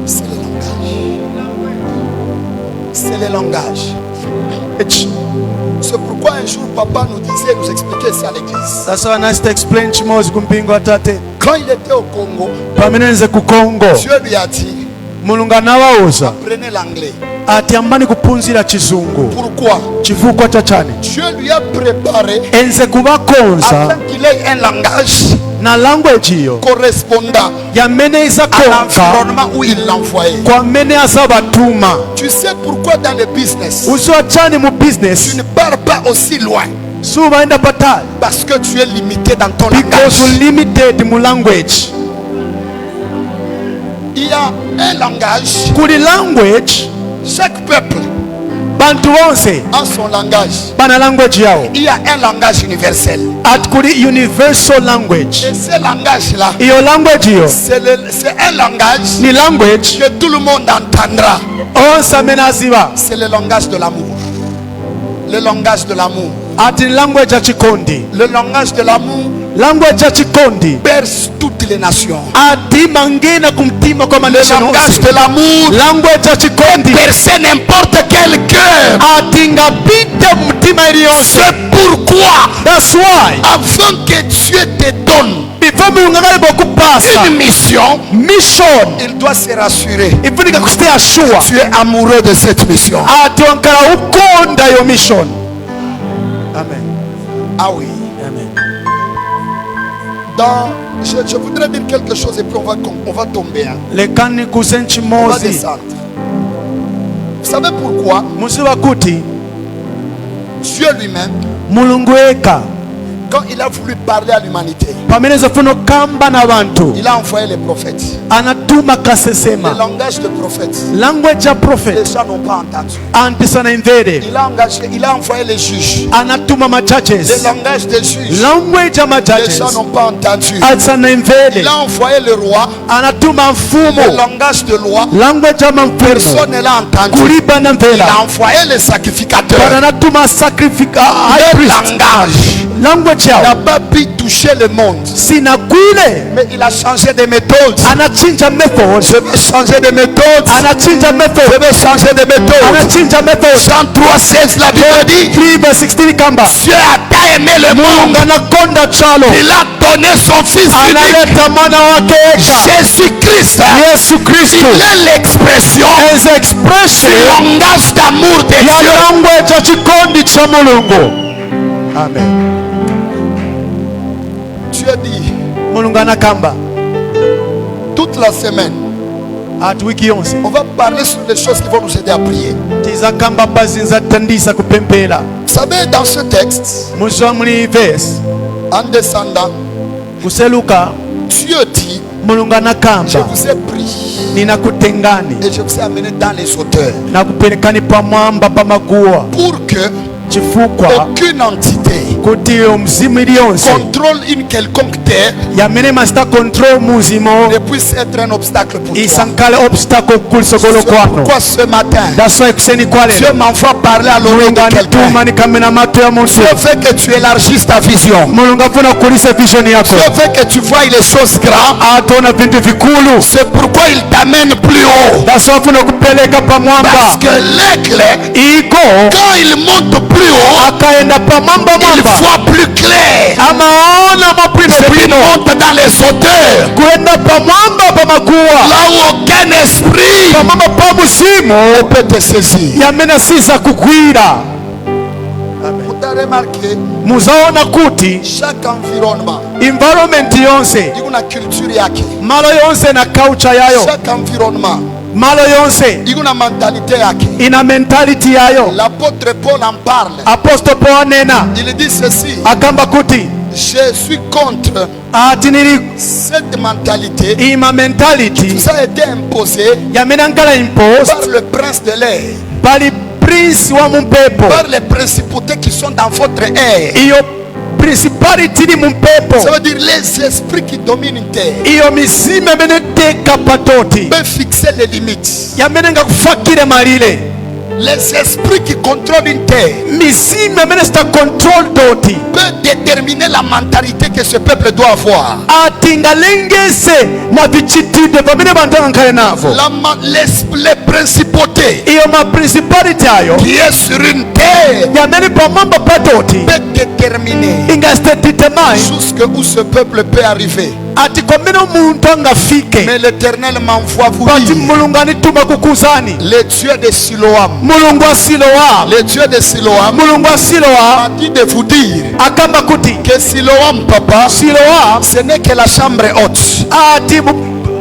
C'est le langage. C'est le langage. C'est pourquoi un jour papa nous disait, nous expliquait ça à l'église. That's why I nice to explain chimozi kumpingo atate Quand il était au Congo, pamene nze ku Congo Dieu lui a dit, mulungu anawauza prenez l'anglais. ati ambani kuphunzira chizungu. Pourquoi? chifukwa cha chani Dieu lui a préparé enze kubakonza afin qu'il ait un langage na language iyo correspondant yamene à izakonka l'environnement où il l'envoyait. kwamene azabatuma. Tu sais pourquoi dans le business, uziwa chani mu tu business ne pars pas aussi loin subaenda patali parce que tu es limité dans ton because langage. limited mu language. Il y a un langage. Kuli language Chaque peuple bantu bonse a son langage. bana language yao. Il y a un langage universel. At kuli universal language. Et ce langage-là, Iyo language yo c'est un langage ni language que tout le monde entendra. onsa menaziba. C'est le langage de l'amour. Le langage de l'amour. Ati language ya chikondi. Le langage de l'amour Language ya chikondi berce toutes les nations. ati mangena kumtima kwa Le manation langage onse. de l'amour Language ya chikondi berce n'importe quel cœur. ati ngapita mtima iliyonse. C'est pourquoi, That's why avant que Dieu te donne before mulungu akalibe okupasa une mission, mission il doit se rassurer. ifunika kustay ashua Tu es amoureux de cette mission. ati wankala ukonda yo mission. Amen. Ah oui. Amen. Je voudrais dire quelque chose et puis on va tomber. Hein. Lekani kusenchi On va mozi descendre. Vous savez pourquoi? musiba kuti Dieu lui-même, mulungu eka quand il a voulu parler à l'humanité, pamene zafuna okamba na bantu il a envoyé les prophètes. anatuma Le kasesema langage de prophète, language ya les prophet gens n'ont pas entendu. antisana invere Il a envoyé les juges. anatuma Le majudges langage des juges, language ya les majudges gens n'ont pas entendu. antisana invere Il a envoyé le roi. anatuma Le mfumo langage de loi, language ya mamfumo personne ne l'a entendu. kuliba na Il mvera a envoyé les sacrificateurs. anatuma sacrifice high Le priest langage language n'a yao pas pu toucher le monde. sinagwile Mais il a changé de méthode. anachinja method Je vais changer de méthode. anachinja Je method vais changer de méthode. anachinja method. Jean 3,16, la Bible dit 3:16 kamba Dieu a tant aimé le monde. anakonda chalo Il a donné son fils unique, analeta mwana wake eka Jésus-Christ. Yesu Kristo Il est l'expression as expression du langage d'amour de ya Dieu. language ya chikondi cha mulungu. Amen. Dieu dit Mulungu anakamba toute la semaine, ati wiki yonse on va parler sur les choses qui vont nous aider à prier. tizakamba bazinza tandisa kupempera. Vous savez, dans ce texte, Musoma muli verse en descendant, kuseluka Dieu dit mulungu je anakamba vous ai pris ninakutengani et je vous ai amené dans les hauteurs nakupelekani pamwamba pamaguwa pour que chifukwa aucune entité kuti omuzimu iliyonse contrôle une quelconque terre yamene masita control muzimo ne puisse être un obstacle pour toi. isankale obstacle kulisogolo C'est kwano. pourquoi ce matin, That's why kuseni kwa Dieu lelo m'envoie parler à l'oreille mulungu de quelqu'un. anituma nikamena mato ya muntu. Dieu veut que tu élargisses ta vision. Mulungu afuna kulisa vision yako Dieu veut que tu vois les choses grandes. atona vintu vikulu. C'est pourquoi il t'amène plus haut. That's why afuna kupeleka Parce pamwamba que l'aigle, iko quand il monte plus haut, akaenda pamwamba il mwamba voit plus clair. amaona mapwino Il pwino monte dans les hauteurs, kuenda pamwamba pamaguwa là où aucun esprit pamwamba pa muzimu ne peut te saisir. yamene siza kugwira. Vous avez remarqué, muzaona kuti chaque environnement, environment yonse il y a une culture yake. malo yonse na culture yayo Chaque environnement, malo yonse il y a une mentalité yake. ina mentality yayo. L'apôtre Paul en parle. Apostle Paul anena Il dit ceci: akamba kuti je suis contre ati nili cette mentalité ima qui mentality vous a été imposée yamene nkala impost par le prince de l'air, pali prince wa mumpepo par les principautés qui sont dans votre air. iyo principality li mumpepo Ça veut dire les esprits qui dominent une terre iyo mizimu yamene teka patoti peuvent fixer les limites. yamene ngakufakire malire Les esprits qui contrôlent une terre mizimu yamene sita control doti peuvent déterminer la mentalité que ce peuple doit avoir. ati ngalengese na vichitide vamene vantu angankale navo. Les principautés iyo maprincipality ayo qui est sur une terre yamene pamwamba patoti peuvent déterminer ingasitetitemai jusqu'où ce peuple peut arriver. ati komene omuntu angafike. Mais l'Éternel m'envoie vous Bati dire, mulungu anituma kukuzani le Dieu de Siloam, mulungu wa Siloamu le Dieu de Siloam mulungu wa Siloamu m'a dit de vous dire akamba kuti que Siloam, papa, Siloamu ce n'est que la chambre haute. ati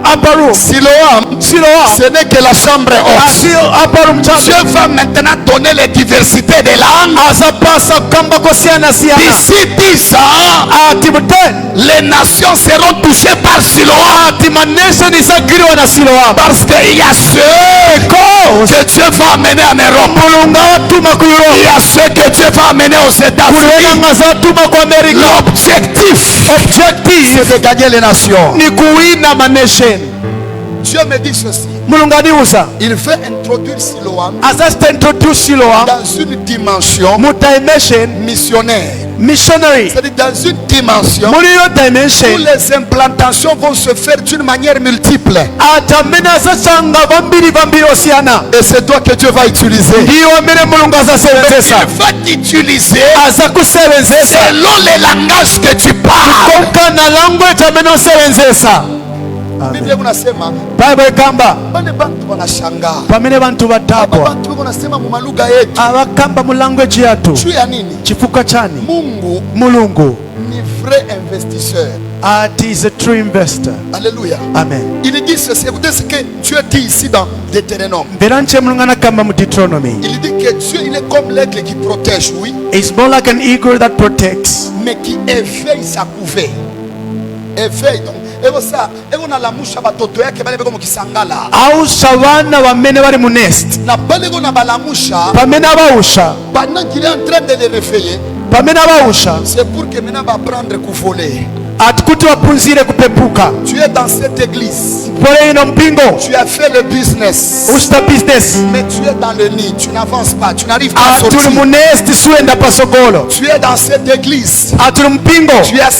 Aparum. Siloam, Siloam. ce n'est que la chambre haute. Aparum Dieu va maintenant donner les diversités des langues. Azapasa kamba kosiana siana. D'ici 10 ans, les nations seront touchées par Siloam. Parce qu'il y a ceux que Dieu va amener en Europe. Il y a ceux que Dieu va amener aux États-Unis. L'objectif, c'est de gagner les nations. Dieu me dit ceci. Il veut introduire Siloam dans une dimension missionnaire. C'est-à-dire dans une dimension où les implantations vont se faire d'une manière multiple. Et c'est toi que Dieu va utiliser. Il va t'utiliser selon les langages que tu parles. Biblia unasema Bible kamba bale bantu wanashangaa pamene bantu batapwa bantu wanasema mu malugha yetu abakamba mu language yatu juu ya nini? chifuka chani Mulungu ni vrai investisseur. It is a true investor. Alléluia. Amen. Il dit ceci, écoutez ce que Dieu dit ici dans Deutéronome. Il dit que Dieu il est comme l'aigle qui protège, oui. It's more like an eagle that protects, mais qui éveille sa couvée. Éveille donc. Ego na lamusha batoto yake bale beko mukisangala. Au savana bamene bali mu nest. Na bale go na balamusha. Pamena bausha. Pendant qu'il est en train de les réveiller. Pamena bausha. C'est pour que maintenant va prendre coup voler. Atukuti wapunzire kupepuka. Tu es dans cette église. Pole ino mpingo. Tu as fait le business. Usta business. Mais tu es dans le nid. Tu n'avances pas. Tu n'arrives pas à sortir. Atuli mu nest suenda pasogolo. Tu es dans cette église. Atuli mpingo. Tu as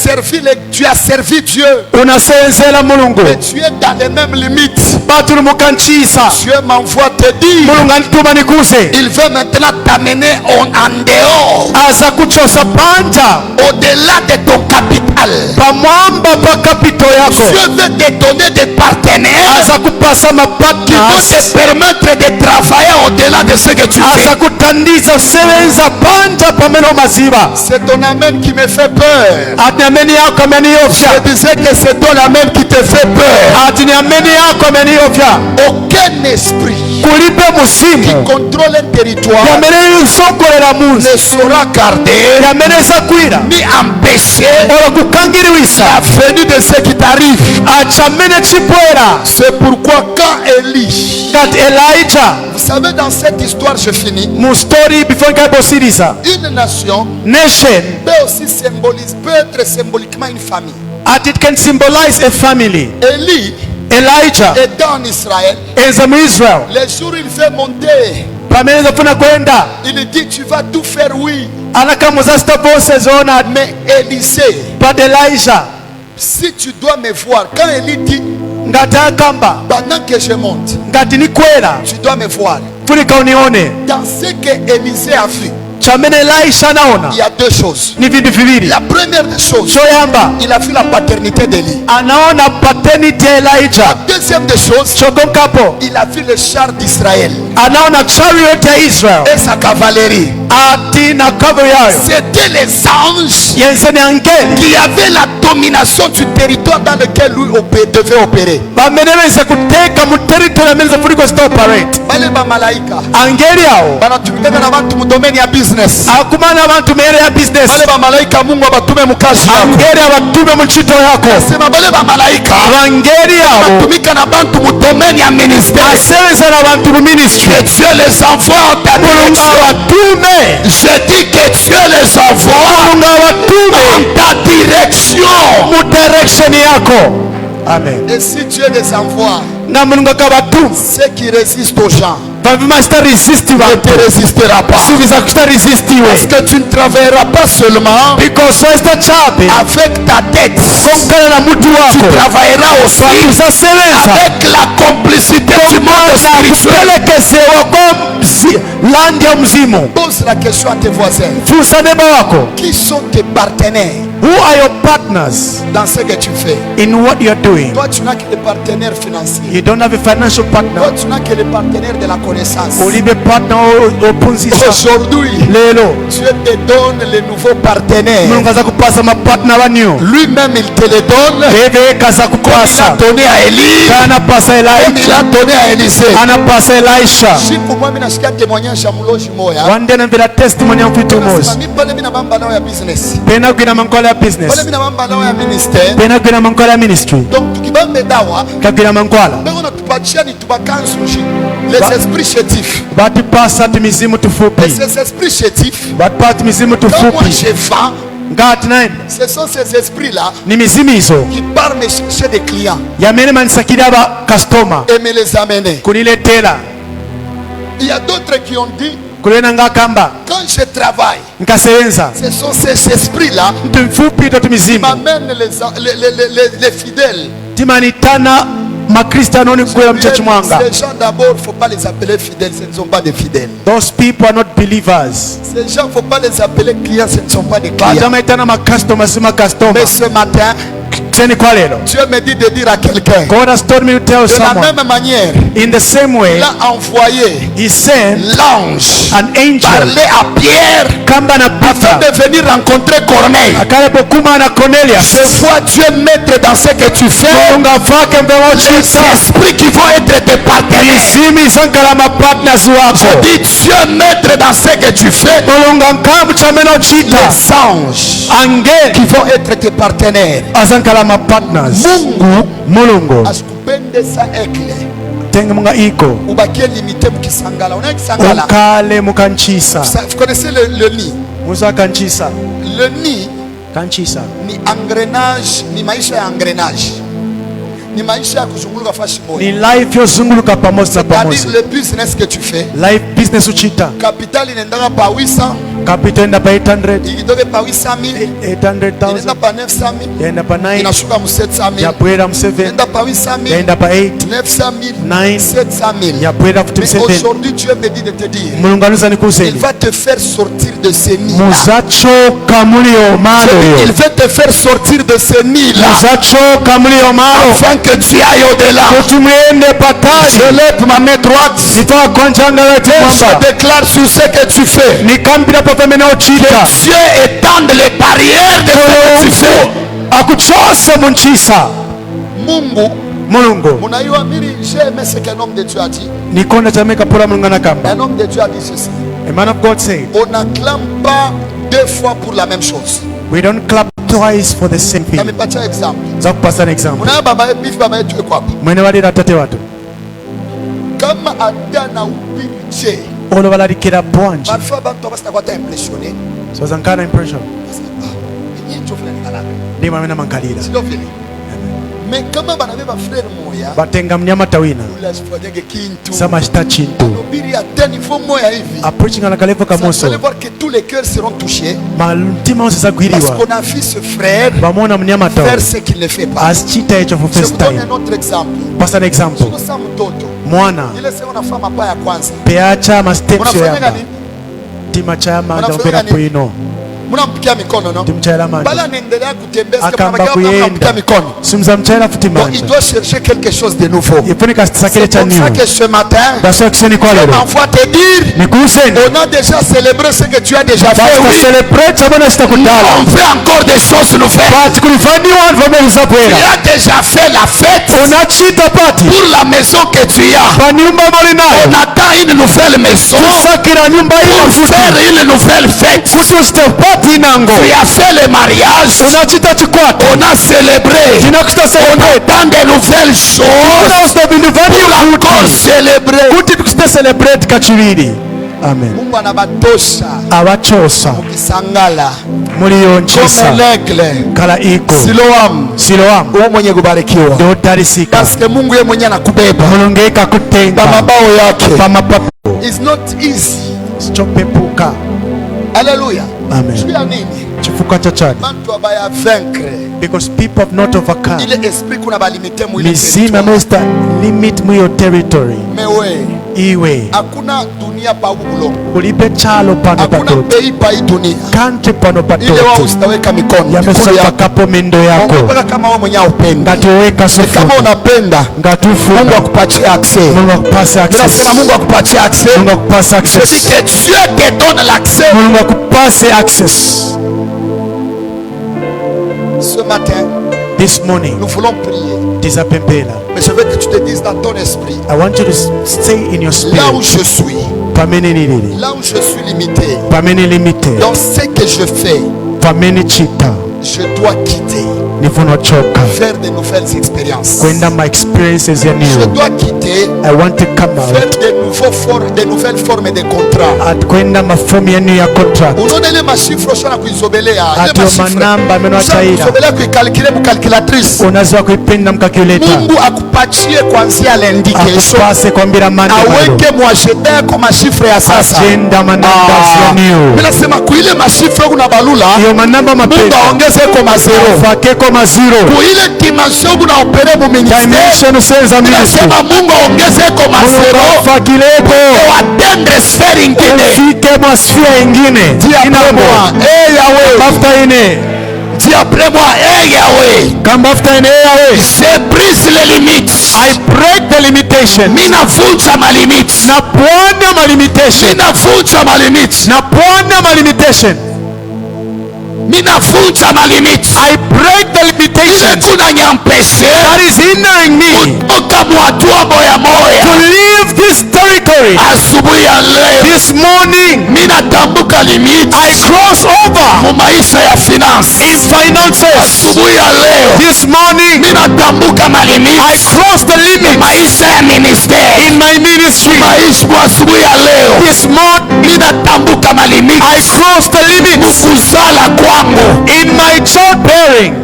servi Dieu. Unasenzela Mulungu. Mais tu es dans les mêmes limites. Batuli mukanchisa. Dieu m'envoie te dire. Mulungu antuma nikuse. Il veut maintenant t'amener en dehors. Aza kuchosa panja. Au-delà de ton capital. Pamwamba pa kapito yako. Dieu veut te donner des partenaires. Aza kupasa mapatnas. Qui vont te permettre de travailler au-delà de ce que tu fais. Aza kutandiza sevenza panja pameno maziba. C'est ton amen qui me fait peur. Atameni yako ameniofya. Je disais que c'est ton amen qui te fait peur. Atini ameni yako ameniofya. Aucun esprit kulipe musimu qui contrôle un territoire ne sera gardé yameneza kwira ni empêché olokukangiriwisa la venue de ce qui t'arrive. achamene chipwera. C'est pourquoi quand Élie, that Elijah, vous savez dans cette histoire je finis, mu story before Bible series, une nation peut être symboliquement une famille. At it can symbolize a family. Elijah était en Israël. Israel. Les jours il fait monter. Il dit tu vas tout faire, oui. Mais Élisée, Elijah, si tu dois me voir, quand Élie dit pendant que je monte, tu dois me voir. Dans ce que Élisée a vu, il y a deux choses. La première des choses, il a vu la paternité d'Élie. La deuxième des choses, il a vu le char d'Israël et sa cavalerie. C'était les anges qui avaient la domination du territoire dans lequel lui devait opérer. akumana abantu mere ya business bale ba malaika Mungu abatume mukazi yako angeri abatume mu chito yako sema bale ba malaika angeri abo batumika na bantu mu domaine ya ministère asereza na bantu mu ministry que Dieu les envoie en ta direction. Je dis que Dieu les envoie en ta direction, mu direction yako. Amen. Et si Dieu les envoie, ceux qui résistent aux gens ne te résistera pas. Parce que tu ne travailleras pas seulement avec ta tête. Tu travailleras aussi avec la complicité du monde spirituel. Pose la question à tes voisins. Qui sont tes partenaires? Who are your partners dans ce que tu fais? in what you're doing? Toi, tu n'as que des partenaires financiers. You don't have a financial Toi, partner. tu n'as que les partenaires de la connaissance. Olive partner opunzisa. Aujourd'hui, Lelo. Dieu te donne les nouveaux partenaires. Mungu aza kupasa mapartner banyu. Lui-même, il te les donne. Eve kaza Comme il a kupasa. donné à Élie, Kana pasa comme il Elijah. a donné à Élisée. Anapasa Elisha. Si pour moi, je suis témoignage à Mouloji Moya. One day nambira testimony ya mfito mos. Mimi pale mina mambo ya business. Pena kwina mankola ya Pale business. mina mambo ya ministère. Pena kwina mankola ya ministry. Donc tukibambe dawa, Kakwina mankola. ndio natupatia ni tubakansuji. Les esprits chétifs. Batipasa timizimu Et tufupi. ces esprits chétifs, Batipasa timizimu quand moi tufupi. je vends, Ngati naenda. ce sont ces esprits-là Ni mizimu hizo. qui partent me chercher des clients Yamene manisakira aba customer. et me les amener. Kuniletela. Il y a d'autres qui ont dit, Kulena ngakamba. quand je travaille, Nkasebenza. ce sont ces esprits-là Mtu mfupi ndo qui tumizimu. m'amènent les fidèles. Timanitana makristiano ni kwela mchachi mwanga. Ces gens d'abord, il ne faut pas les appeler fidèles, ce ne sont pas des fidèles. Those people are not believers. Ces gens, il ne faut pas les appeler clients, ce ne sont pas des clients. Bajamaitana makastoma si Mais makastoma. ce matin, Seni kwa lelo. Dieu me dit de dire à quelqu'un, God has told me to tell de la someone. même manière, In the same way, il a envoyé he sent l'ange an angel. parler à Pierre Kamba na afin Peter. de venir rencontrer Corneille. Akalepo kuma na Cornelius. Je vois Dieu mettre dans ce que tu fais Munga fake mbewo les chisa. esprits qui vont être tes partenaires. Izimi sankala mapartners Je wako. dis Dieu mettre dans ce que tu fais Mulunga nkamu chameno chita. les anges Angel qui vont être tes partenaires. asankala mapartners. Mungu Mulungu. asikupendeza ekle Tenge munga iko. ubakie limité mukisangala. Unaye kisangala? Ukale mukanchisa. Vous connaissez le nid? Musa kanchisa. Le nid Kanchisa. ni engrenage, ni maisha ya engrenage, ni maisha ya kuzunguluka fashi Ni moja. life yozunguluka pamoja na C'est-à-dire pamoja. le business que tu fais, Life business uchita. capital inaendaka pa 800, Capital enda pa 800. ikitoke pa 800,000, 800,000. inaenda pa 900,000, Yaenda pa 9. inashuka mu 700,000, Yapwera mu 7. inaenda pa 800,000, Yaenda pa 8. 900,000, 9. 700,000. Yapwera futi Mais 7. aujourd'hui Dieu me dit de te dire, Mulungu anuzani il kuseni. va te faire sortir de ces nids. Muzachoka mulio malo Il yo. va te faire sortir de ces nids-là Muzachoka mulio malo. afin que tu ailles au-delà. Kutumwende patali. Je lève ma main droite. Nitoa konjanga wetu Je mwamba. déclare sur ce que tu fais. Nikambira papa mena uchita. Dieu étende les barrières de ce que tu fais. Akuchose munchisa. Mungu, Mulungu. munaiwa miri, j'ai aimé ce qu'un homme de Dieu a dit. Nikonda chameka pula mulungu anakamba. Un homme de Dieu a dit ceci. A man of God said, On n'acclame pas deux fois pour la même chose. we don't clap twice for the same thing. Namipatia exemple. Za kupasa an example. Munaya baba yetu, bibi baba yetu yuko hapa. Mwene walira tate watu. Kama adana ubiri je. Olo valalikira bwanji. Parfois bantu basitakuwa ta impressionné. So zankana impression. Ni ndio vile ningalaka. Ndima mena mankalira. Sio vile. Mais kama banabeba frère moya, Batenga mnyama tawina. ulazifanyage kintu. Sama shita chintu. Ubiri ata niveau moya hivi. Approaching anakalevo Vous kamoso. allez voir que tous les cœurs seront touchés Maltima onse parce zagwiriwa. qu'on a vu ce frère Bamona mnyama tawa. faire ce qu'il ne fait pas. Asichita echo for Je first vous donne time. un autre exemple. Pasa an example. Sasa mtoto Mwana. ile sema unafanya mabaya ya kwanza, Peacha ma steps unafanya yamba. nini? Tima chama Unafanya njambera nini? poino. Mnampikia mikono no, Timchaela manja. bala anaendelea kutembea, sasa Akamba mnampikia kuyenda. mikono. Simza mchaela futi Donc il manja. doit chercher quelque chose de nouveau. Ifunika sakile C'est cha pour ça new. que ce matin, Daso kiseni kwa je lero. m'envoie te dire, Nikuseni. on a déjà célébré ce que tu as déjà fait. Basi Oui, celebrate sabona sita on kudala. fait encore des choses nouvelles. Basi kulifanywa vamo Tu uzapwera. as déjà fait la fête Unachita pati. pour la maison que tu as. Pa nyumba mali On nayo. attend une nouvelle maison Kusakira nyumba ina pour futi. faire une nouvelle fête. Futi usite pati nango. Tu as fait le mariage. Unachita chikwata. On a célébré. Kinakuta On celebrate. attend de nouvelles choses Kuna usite bindu vani pour encore célébrer. kuti kusite celebrate kachiviri. Amen. Mungu anabatosha Abachosa. ukisangala Muliyonchisa. comme l'aigle Kala iko. Siloam, Siloamu. wewe mwenye kubarikiwa, Dotarisika. parce que Mungu yeye mwenyewe anakubeba Mulungeka kwa kutenga. mabao yake. Pamapapo. It's not easy. Sichopepuka. Hallelujah. Amen. juu ya nini? Chifuka chachani. Bantu abaya vaincre Because people have not overcome. ile esprit kuna balimite mwile Mizima territoire. mesta limit mu your territory. Mewe Iwe. hakuna dunia pa ulo, Ulipe chalo pano hakuna patoto. bei pa hii dunia Country pano ile wao patoto. usitaweka mikono Yamesa yako. pakapo mendo yako. Ongea kama wewe mwenyewe upendi. Ngatiweka Kama sufu. unapenda Ngatufu. Mungu akupatie access. Mungu akupase access. Nasema Mungu akupatie access. Mungu akupase Je dis access. que Dieu te donne l'accès. Mungu akupase access. Ce matin, This morning, nous voulons prier. Tizapempela. Mais je veux que tu te dises dans ton esprit, I want you to stay in your là où spirit. je suis, Pamene nilili. là où je suis limité, Pamene limite. dans ce que je fais, Pamene chita. je dois quitter, Nifuno choka. faire de nouvelles expériences. Kwenda my experiences ya Je new. dois quitter, I want to come faire out. de nouvelles formes de contrats. At kwenda mafomu ya new ya contract. Unaona ile mashifre ushana kuizobelea, ile Ati mashifre manamba meno ushana achaira. kuizobelea kuikalkile mkalkulatrice. Unaziwa kuipenda mkalculator. Mungu akupatie kuanzia lendi kesho, Akupase kwambira mande malo. aweke mwajete yako mashifre ya sasa. Agenda manamba ya new. Mimi nasema kuile mashifre kuna balula, Iyo manamba Mungu mapenda. aongeze kwa mazero. Fakeko mazero. Kuile dimension kuna opere mu ministeri, Dimension senza ministry. nasema Mungu aongeze kwa mazero. Mungu fakileko. Watende sferi ingine. Ufike masfia ingine. Dis après moi, eh Yahweh. Mafuta ine. Dis après moi, eh Yahweh. Kama mafuta ine yawe. Je brise les limites. I break the limitation. Mina vunja ma limites. Na pwana ma limitation. Mina vunja ma limites. Na pwana ma limitation. Mina vunja ma limites. I break the Ile limitation kuna nyampeshe that is hindering me kutoka mwatua moya to moya. leave this territory. Asubuhi ya leo This morning, mina tambuka limits I cross over mu maisha ya finance. in finances. Asubuhi ya leo This morning, mina tambuka ma I limits cross the limit maisha ya ministeri. in my ministry. Maisha mu asubuhi ya leo This morning, mina tambuka ma I limits cross the limits kuzala kwangu. in my childbearing.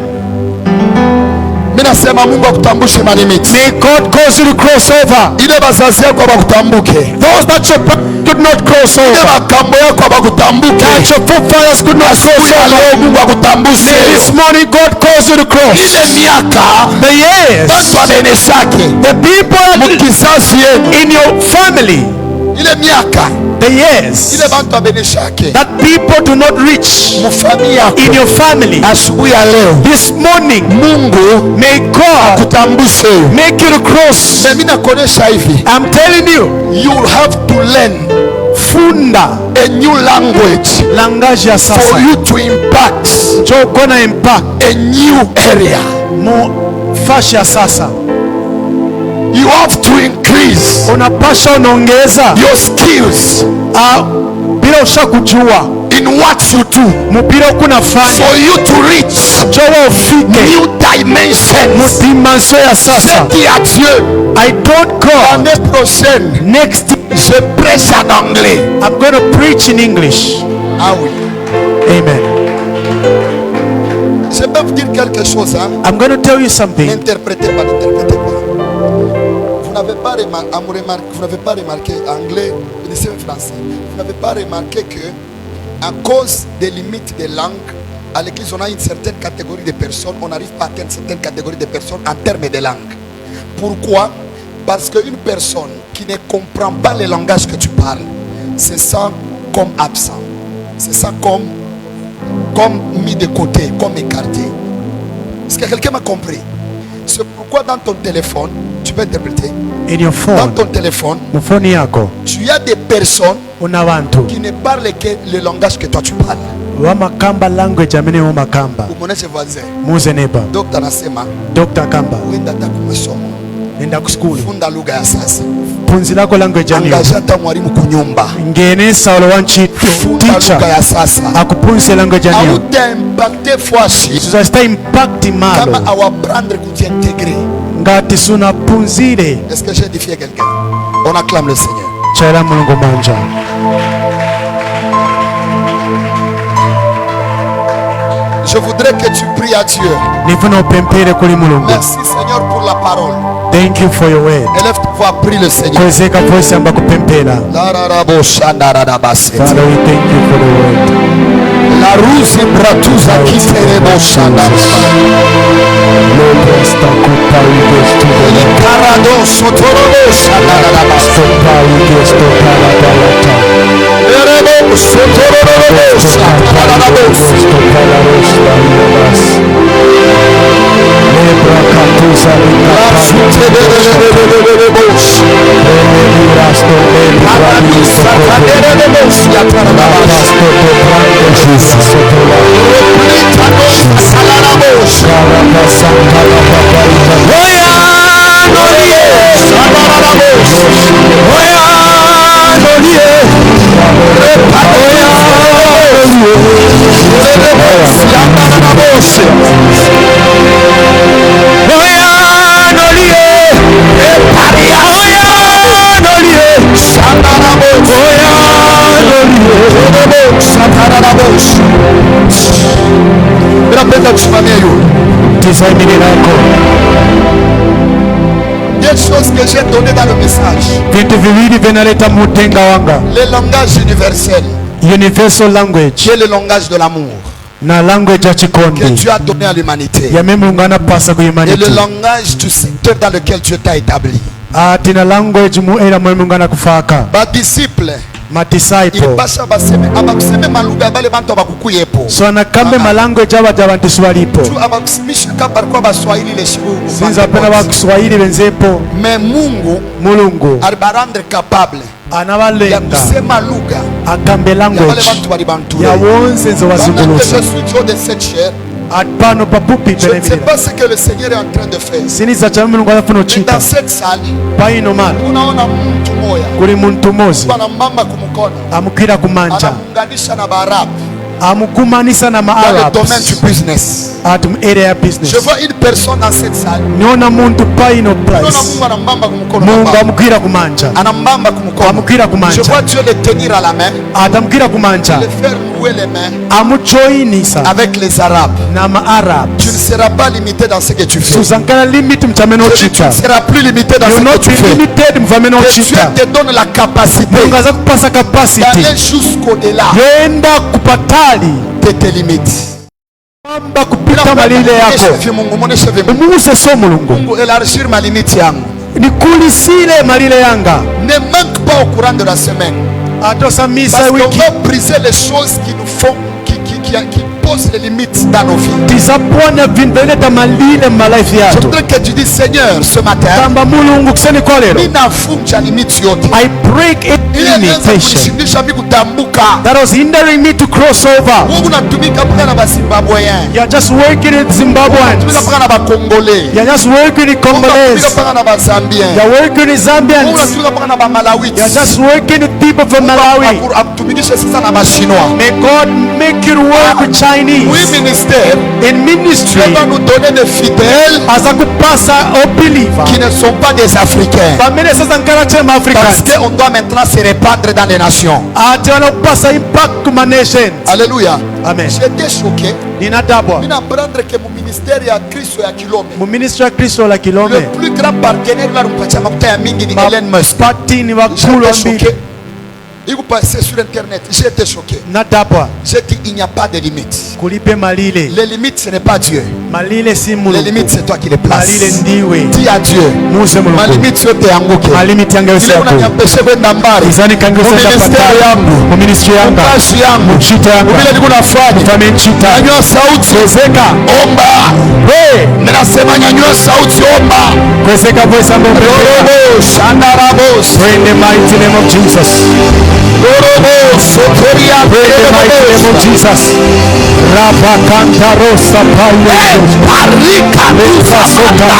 Mimi nasema Mungu akutambushe ma limits. May God cause you to cross over. Ile bazazi yako abakutambuke. Those that your parents could not cross Ile over, makambo yako abakutambuke. that your forefathers could not cross Asubuhi ya over. leo Mungu akutambushe. This morning, God calls you to cross. Ile miaka The years, watu wabeneshake the people mukizazi yenu, in your family, ile miaka the years ile bantu wabeneshake that people do not reach mufamili yako. in your family. Asubuhi ya leo This morning, Mungu may God akutambushe. make you to cross. Mimi nakuonesha hivi, I'm telling you, you will have to learn funda a new language language ya for sasa. you to impact Jo gonna impact a new area. mo fashi ya sasa. You have to increase Unapasha unaongeza your skills bila ushakujua in what you do mupira kunafanya for you to reach jowa ufike new dimensions. mudimension ya Je sasa. dis à Dieu, I told God l'année prochaine, next je prêche en anglais. I'm going to preach in English. Ah oui. Amen. Je peux vous dire quelque chose, hein? I'm going to tell you something. N'interprétez pas, n'interprétez pas. Vous n'avez pas remarqué anglais, vous dites français. Vous n'avez pas remarqué que à cause des limites des langues, à l'église on a une certaine catégorie de personnes, on n'arrive pas à atteindre une certaine catégorie de personnes en termes de langue. Pourquoi? Parce qu'une personne qui ne comprend pas le langage que tu parles, c'est ça comme absent. C'est ça comme mis de côté, comme écarté. Est-ce que quelqu'un m'a compris? C'est pourquoi dans ton téléphone, tu peux interpréter. In your Dans phone, ton téléphone, mufoni yako tu as des personnes una bantu qui ne parlent que le langage que toi tu parles. wamakamba language amene wamakamba Umoneshe voisin. muze neighbor. Dr. Nasema, Dr. Kamba, uenda hata kumasomo. nenda ku school, Funda lugha ya sasa. punzirako language aniyo, Angaja hata mwalimu kunyumba. ngenesa olo wanchito Funda lugha teacher ya sasa. akupunzire language aniyo. Hautaimpacte fwashi Tuzasita impact kama malo awaprendre kujiintégrer. ngati sunapunzire. Est-ce que j'ai édifié quelqu'un? On acclame le Seigneur. Chaira mulungu manja. Je voudrais que tu pries à Dieu. Nifuna upempere kuli mulungu. Merci Seigneur pour la parole. Thank you for your word. Élève ta voix, prie le Seigneur. Kwezeka voice yamba kupempera. Father, we thank you for the word. La ruse bratuza kiterebo shanda. Karado sotorobo shanda. Erebo sotorobo shanda. Des choses que j'ai données dans le message. Le langage universel. Universal language. Qui est le langage de l'amour. Na language ya chikondi. Que tu as donné à l'humanité. Et le langage du secteur dans lequel tu t'as établi. Tina language mu era mwemungana kufaka. Ba disciple. Ma disciple. So anakambe malanguage abantu swalipo. Sinza pena ba Kiswahili benzepo. Mais Mulungu alibarendre capable ya kusema lugha akambe language ya wonse zo wazunguluza. Je suis Dieu de cette chair. Je ne sais pas ce que le Seigneur est en train de faire. Mais dans cette salle, kuli muntu mozi amukira kumanja amukumanisa na dans le domaine du business. Je vois une personne dans cette salle. Niona muntu paino price. Mungu amukira kumanja. Amukira kumanja. Je vois Dieu le tenir à la main. Atamukira kumanja. Le faire nouer les mains. Amuchoinisa. Avec les Arabes. Na Arabes. Tu ne seras pas limité dans ce que tu fais. Suzankala limit mchameno chita. Tu ne seras plus limité dans ce que tu fais. Limited mfameno chita. Dieu te donne la capacité. Mungu azakupasa capacity. D'aller jusqu'au-delà. Yenda kupatali. De tes limites. Kupita malile yako. Umuse so Mulungu. Mungu élargir ma limite yangu. Nikulisile malile yanga. Ne manque pas au courant de la semaine. Parce qu'on va briser les choses qui nous font, qui posent les limites dans nos vies. Je voudrais que tu dises, Seigneur, ce matin, I break it limitation that was hindering me to cross over. You're just working in Zimbabweans. You're just working in Congolese. You're working in Zambians. You're just working with people from Malawi. May God make you work with Chinese. In ministry, as a believer, qui ne sont pas des Africains. Parce qu'on doit maintenant se répandre dans les nations. Alléluia. Amen. J'étais choqué. D'apprendre que mon ministère est à Christo et à Kilome. Le plus grand partenaire là, Elon Musk. J'étais choqué. Il vous passez sur internet, j'ai été choqué. J'ai dit il n'y a pas de limites. Les limites ce n'est pas Dieu. Les limites c'est toi qui les places. Dis à Dieu. Ma limite c'est toi. Il est empêché de m'embare. Mon ministère yangu. Vile niko nafanya. Nyanyua sauti. Omba. Ninasema nyanyua sauti omba. Pray in the mighty name of Jesus. Pray in the mighty name of Jesus. Rabakanta rosa paya. Parika sota.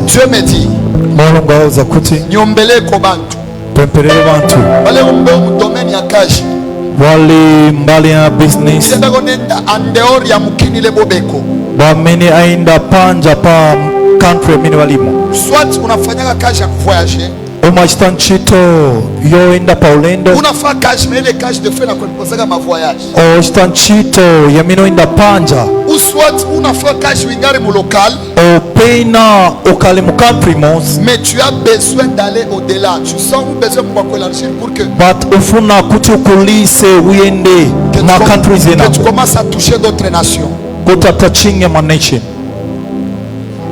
Dieu me dit, nyombele ko bantu pemperere bantu bale umbe mu domaine ya kaji wali mbali ya business senda gonenda andeori ya mukinile bobeko bamene ainda panja pa country mini walimo soit unafanyaka kaji ya kuvoyager umachita nchito yoenda pa ulendo unafanya kaji mele kaji de fait na kuposaka ma voyage o chita nchito ya mino inda panja ou soit unafanya kaji wingari mu local o peina okale mu country mos mais tu as besoin d'aller au-delà, tu sens besoin pour élargir pour que but ufuna kuti ukulise uyende ma country zina que tu commences à toucher d'autres nations. kutatachinga ma nation.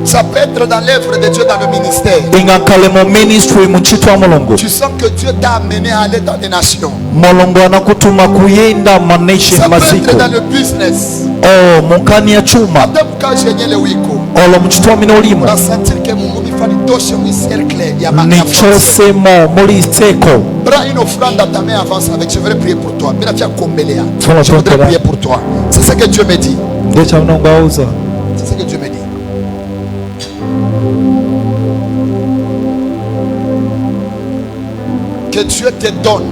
Ça peut être dans l'œuvre de Dieu dans le ministère. ingakale mu ministry mu chito wa mulungu Tu sens que Dieu t'a amené à aller dans les nations. mulungu anakutuma kuyenda ma nation Ça peut maziko être dans le business. o mukani ya chuma Hata mkaje le wiko. olo mu chito wa mino ulimo Na sentir que Mungu mifani toshe mu cercle ya ma. nichosemo muri seko. Prends une offrande à ta main, avance avec. Je vais prier pour toi. Mais la fia kombelea. Fala Je voudrais tontera. prier pour toi. C'est ce que Dieu me dit. ndecha unongauza C'est ce que Dieu me dit. Que Dieu te donne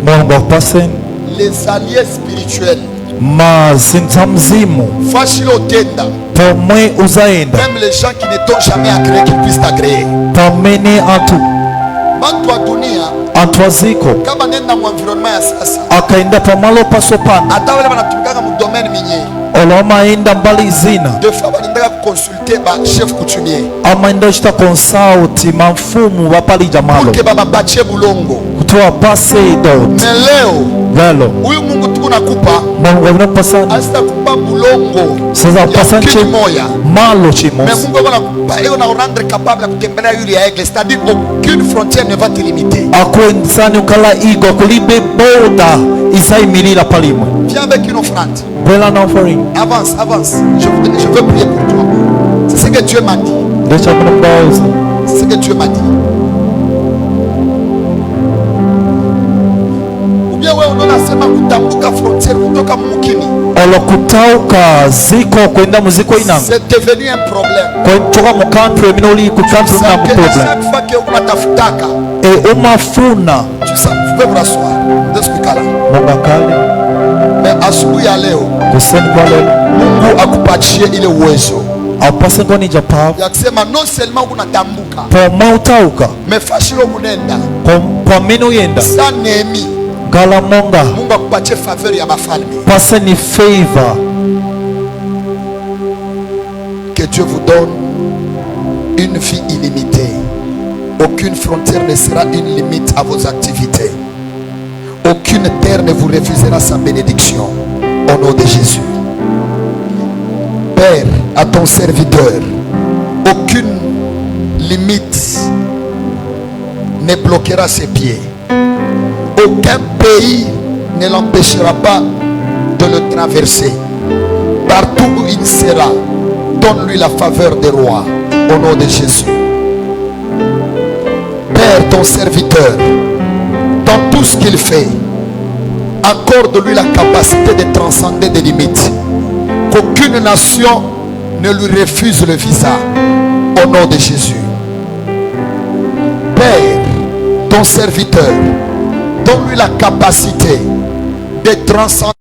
mulungu akupaseni les alliés spirituels. mazinza mzimu Fashilo tenda. pomwe uzaenda Même les gens qui ne t'ont jamais agréé, qu'ils puissent t'agréer. pamene antu Bantu wa dunia antu aziko kama nenda mu environnement ya sasa, akaenda pamalo pasopana hata wale wanatumikaka mu domaine minye, olo amaenda mbali zina des fois wanaendaka consulter ba chef coutumier amaenda chita consult mamfumu bapalija malo pour que babapatie bulongo. kutoa pasedo Mais leo lelo huyu Mungu tuko nakupa mulungu avinakupasani asita kupa bulongo sasa ya kupasani ukini moya. malo Mais chimos Mungu anakupa eo na rendre capable ya kutembelea yule ya aigle, c'est-à-dire aucune frontière ne va te limiter. akwenzani ukala igo kulibe boda izaimirira palimwe Viens avec une offrande. bwela na offering Avance, avance. Je veux prier pour toi. C'est ce que Dieu m'a dit. ndecha munokubauza C'est ce que Dieu m'a dit. Ou bien wewe unasema kutambuka frontière kutoka mukini. olo kutauka ziko kwenda muziko inango C'est devenu un problème. kutoka mu country minoli ku country Tu na sens mu que à problem chaque fois que unatafutaka, e umafuna tu sens, vous pouvez vous rasseoir. Ndesifika là. mungakale Mais asubuhi ya leo kuseni kwa lelo Mungu akupatie ile uwezo apase ngoni japavu ya kusema non seulement unatambuka, pomwe utauka mais fashilo kunenda kwa mini uyenda sa Nehemi, ngala monga Mungu akupatie faveur ya bafalme. pase ni favor. Que Dieu vous donne une vie illimitée. Aucune frontière ne sera une limite à vos activités. Aucune terre ne vous refusera sa bénédiction. Au nom de Jésus. Père, à ton serviteur, aucune limite ne bloquera ses pieds. Aucun pays ne l'empêchera pas de le traverser. Partout où il sera, donne-lui la faveur des rois. Au nom de Jésus. Père, ton serviteur, dans tout ce qu'il fait, accorde-lui la capacité de transcender des limites. Qu'aucune nation ne lui refuse le visa. Au nom de Jésus. Père, ton serviteur, donne-lui la capacité de transcender